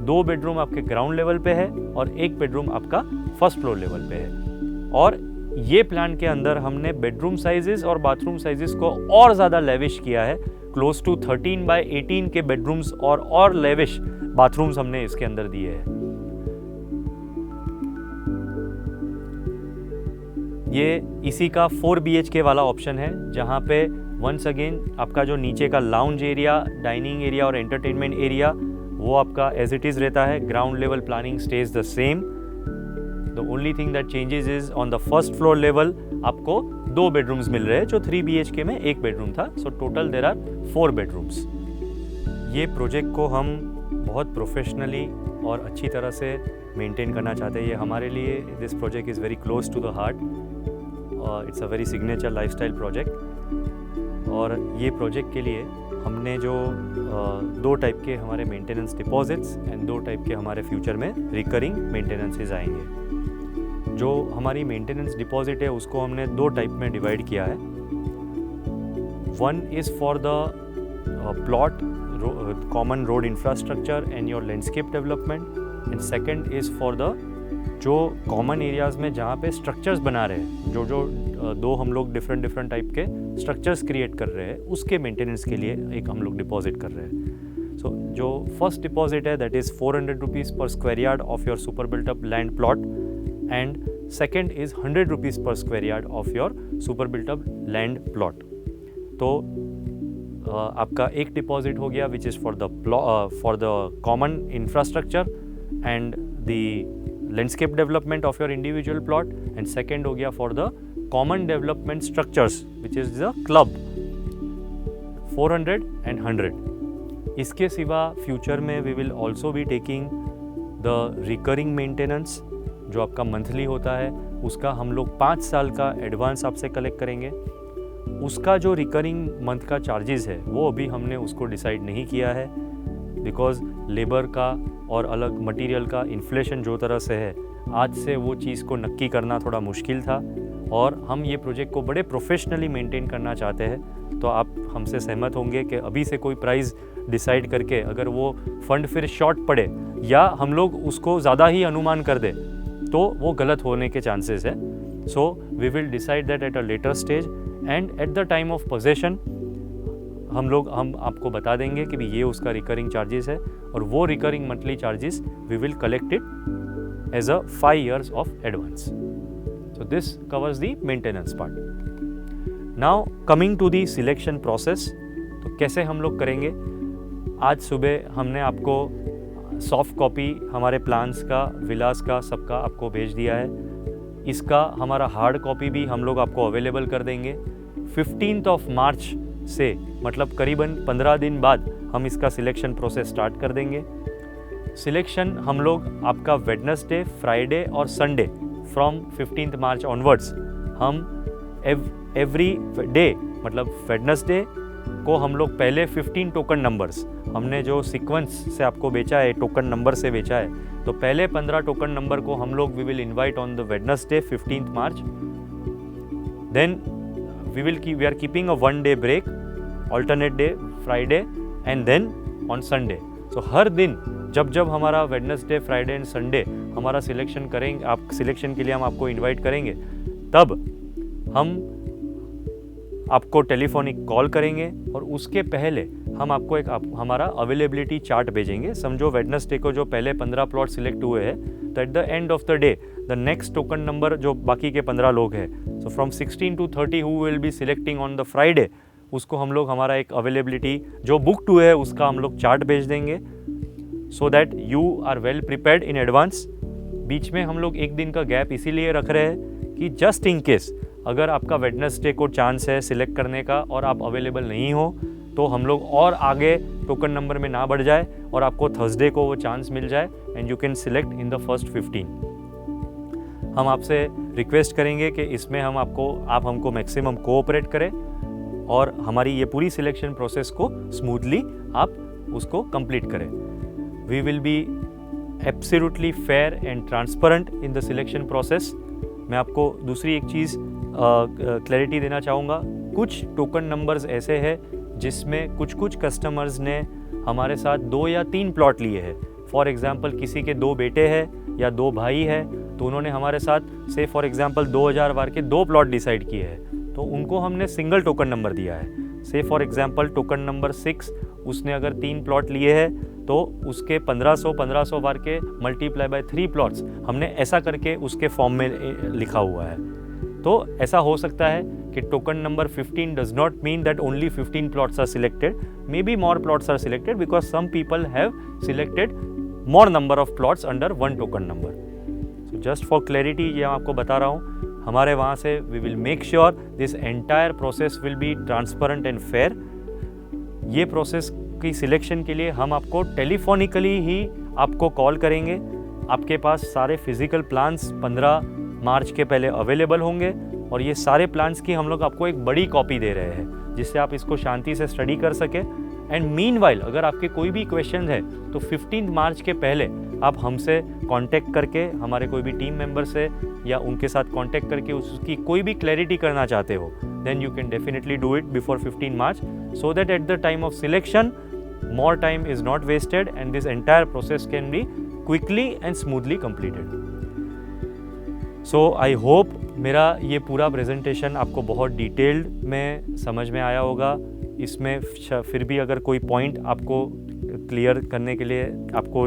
2 bedroom आपके ग्राउंड लेवल पे है और 1 बेडरूम आपका फर्स्ट फ्लोर लेवल पे है। और ये प्लान के अंदर हमने बेडरूम साइजेस और बाथरूम साइजेस को और ज़्यादा लेविश किया है। क्लोज टू 13x18 के बेडरूम्स और लेविश बाथरूम्स हमने इसके अंदर दिए हैं। ये इसी का 4 BHK वाला ऑप्शन है, जहाँ पे वंस अगेन आपका जो नीचे का लाउंज एरिया, डाइनिंग एरिया और एंटरटेनमेंट एरिया वो आपका एज इट इज़ रहता है। Ground level planning stage the same. The only thing that changes is on the first floor level आपको 2 बेडरूम्स मिल रहे हैं, जो 3 BHK में 1 बेडरूम था। So total there are 4 bedrooms. ये प्रोजेक्ट को हम बहुत प्रोफेशनली और अच्छी तरह से मेंटेन करना चाहते हैं। ये हमारे लिए this project is very close to the heart. It's a very signature lifestyle project. और ये प्रोजेक्ट के लिए हमने जो 2 टाइप के हमारे मेंटेनेंस डिपॉजिट्स एंड 2 टाइप के हमारे फ्यूचर में रिकरिंग मेंटेनेंसेज आएंगे। जो हमारी मेंटेनेंस डिपॉजिट है उसको हमने 2 टाइप में डिवाइड किया है। One is for the plot common road infrastructure and your landscape development and second is for the जो कॉमन एरियाज़ में जहाँ पे स्ट्रक्चर्स बना रहे हैं, जो 2 हम लोग डिफरेंट टाइप के स्ट्रक्चर्स क्रिएट कर रहे हैं, उसके मेंटेनेंस के लिए एक हम लोग डिपॉजिट कर रहे हैं। सो जो फर्स्ट डिपॉजिट है that is 400 rupees per square yard of your super built up land plot and second is 100 rupees per square yard of your super built up land plot. तो आपका एक deposit हो गया which is for the common infrastructure and the landscape development of your individual plot and second हो गया for the common development structures which is the club 400 and 100। इसके सिवा future में we will also be taking the recurring maintenance जो आपका monthly होता है, उसका हम लोग 5 साल का एडवांस आपसे कलेक्ट करेंगे। उसका जो रिकरिंग मंथ का चार्जेस है वो अभी हमने उसको डिसाइड नहीं किया है, बिकॉज लेबर का और अलग मटेरियल का इन्फ्लेशन जो तरह से है, आज से वो चीज़ को नक्की करना थोड़ा मुश्किल था और हम ये प्रोजेक्ट को बड़े प्रोफेशनली मेंटेन करना चाहते हैं। तो आप हमसे सहमत होंगे कि अभी से कोई प्राइस डिसाइड करके अगर वो फंड फिर शॉर्ट पड़े या हम लोग उसको ज़्यादा ही अनुमान कर दे तो वो गलत होने के चांसेस है। So we will decide that at a later stage and at the time of possession हम आपको बता देंगे कि भी ये उसका रिकरिंग चार्जेस है और वो recurring monthly charges we will collect it as a 5 years of advance. So this covers the maintenance part. Now coming to the selection process, तो कैसे हम लोग करेंगे। आज सुबह हमने आपको सॉफ्ट कॉपी हमारे प्लान्स का, विलास का, सबका आपको भेज दिया है। इसका हमारा हार्ड कॉपी भी हम लोग आपको अवेलेबल कर देंगे। 15 मार्च से मतलब करीबन 15 दिन बाद हम इसका सिलेक्शन प्रोसेस स्टार्ट कर देंगे। सिलेक्शन हम लोग आपका वेडनेसडे, फ्राइडे और संडे फ्रॉम 15 मार्च ऑनवर्ड्स हम एवरी डे, मतलब वेडनेसडे को हम लोग पहले 15 टोकन नंबर्स हमने जो सीक्वेंस से आपको बेचा है, टोकन नंबर से बेचा है, तो पहले 15 टोकन नंबर को हम लोग we will invite on the Wednesday 15 March. Then we are keeping a 1 day break, alternate day Friday and then on Sunday। so हर दिन जब हमारा वेडनेसडे, फ्राइडे एंड संडे हमारा सिलेक्शन करेंगे, आप सिलेक्शन के लिए हम आपको इनवाइट करेंगे, तब हम आपको टेलीफोनिक कॉल करेंगे और उसके पहले हम आपको एक हमारा अवेलेबिलिटी चार्ट भेजेंगे। समझो वेडनेसडे को जो पहले 15 प्लॉट सिलेक्ट हुए हैं, तो at the end of the day the next token number जो बाकी के 15 लोग हैं, so from 16 to 30 who will be selecting on the Friday, उसको हम लोग हमारा एक अवेलेबिलिटी जो बुक्ड हुए है उसका हम लोग चार्ट भेज देंगे, so that you are well prepared in advance. बीच में हम लोग एक दिन का गैप इसीलिए रख रहे हैं कि जस्ट इन केस अगर आपका वेडनेसडे को चांस है सिलेक्ट करने का और आप अवेलेबल नहीं हो, तो हम लोग और आगे टोकन नंबर में ना बढ़ जाए और आपको थर्सडे को वो चांस मिल जाए and you can select in the first 15। हम आपसे रिक्वेस्ट करेंगे कि इसमें आप हमको मैक्सिमम कोऑपरेट करें और हमारी ये पूरी सिलेक्शन प्रोसेस को स्मूथली आप उसको कंप्लीट करें। We will be absolutely fair and transparent in the selection process. मैं आपको दूसरी एक चीज़ क्लैरिटी देना चाहूँगा, कुछ टोकन नंबर्स ऐसे हैं जिसमें कुछ कस्टमर्स ने हमारे साथ 2 या 3 प्लॉट लिए हैं। फॉर एग्ज़ाम्पल किसी के 2 बेटे हैं या 2 भाई हैं, तो उन्होंने हमारे साथ से फॉर एग्ज़ाम्पल 2000 वार के 2 प्लॉट डिसाइड किए हैं, तो उनको हमने सिंगल टोकन नंबर दिया है। से फॉर एग्ज़ाम्पल टोकन नंबर 6, उसने अगर 3 प्लॉट लिए हैं तो उसके 1500 वार के मल्टीप्लाई बाय 3 प्लॉट्स हमने ऐसा करके उसके फॉर्म में लिखा हुआ है। तो ऐसा हो सकता है कि token number 15 does not mean that only 15 plots are selected, may be more plots are selected because some people have selected more number of plots under 1 token number. So just for clarity ये आपको बता रहा हूँ, हमारे वहाँ से we will make sure this entire process will be transparent and fair. ये process की सिलेक्शन के लिए हम आपको टेलीफोनिकली ही आपको कॉल करेंगे। आपके पास सारे फिजिकल प्लान्स 15 मार्च के पहले अवेलेबल होंगे और ये सारे प्लान्स की हम लोग आपको एक बड़ी कॉपी दे रहे हैं जिससे आप इसको शांति से स्टडी कर सके। एंड मीनवाइल अगर आपके कोई भी क्वेश्चन है तो 15 मार्च के पहले आप हमसे कांटेक्ट करके, हमारे कोई भी टीम मेंबर से या उनके साथ कांटेक्ट करके उसकी कोई भी क्लैरिटी करना चाहते हो, then you can definitely do it before 15 March so that at the time of selection more time is not wasted and this entire process can be quickly and smoothly completed. So I hope मेरा ये पूरा presentation आपको बहुत detailed में समझ में आया होगा। इसमें फिर भी अगर कोई पॉइंट आपको क्लियर करने के लिए आपको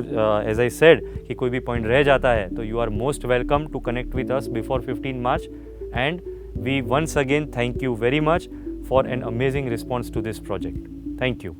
एज आई सेड कि कोई भी पॉइंट रह जाता है तो you are most welcome to connect with us before 15 March and we once again thank you very much for an amazing response to this project. Thank you.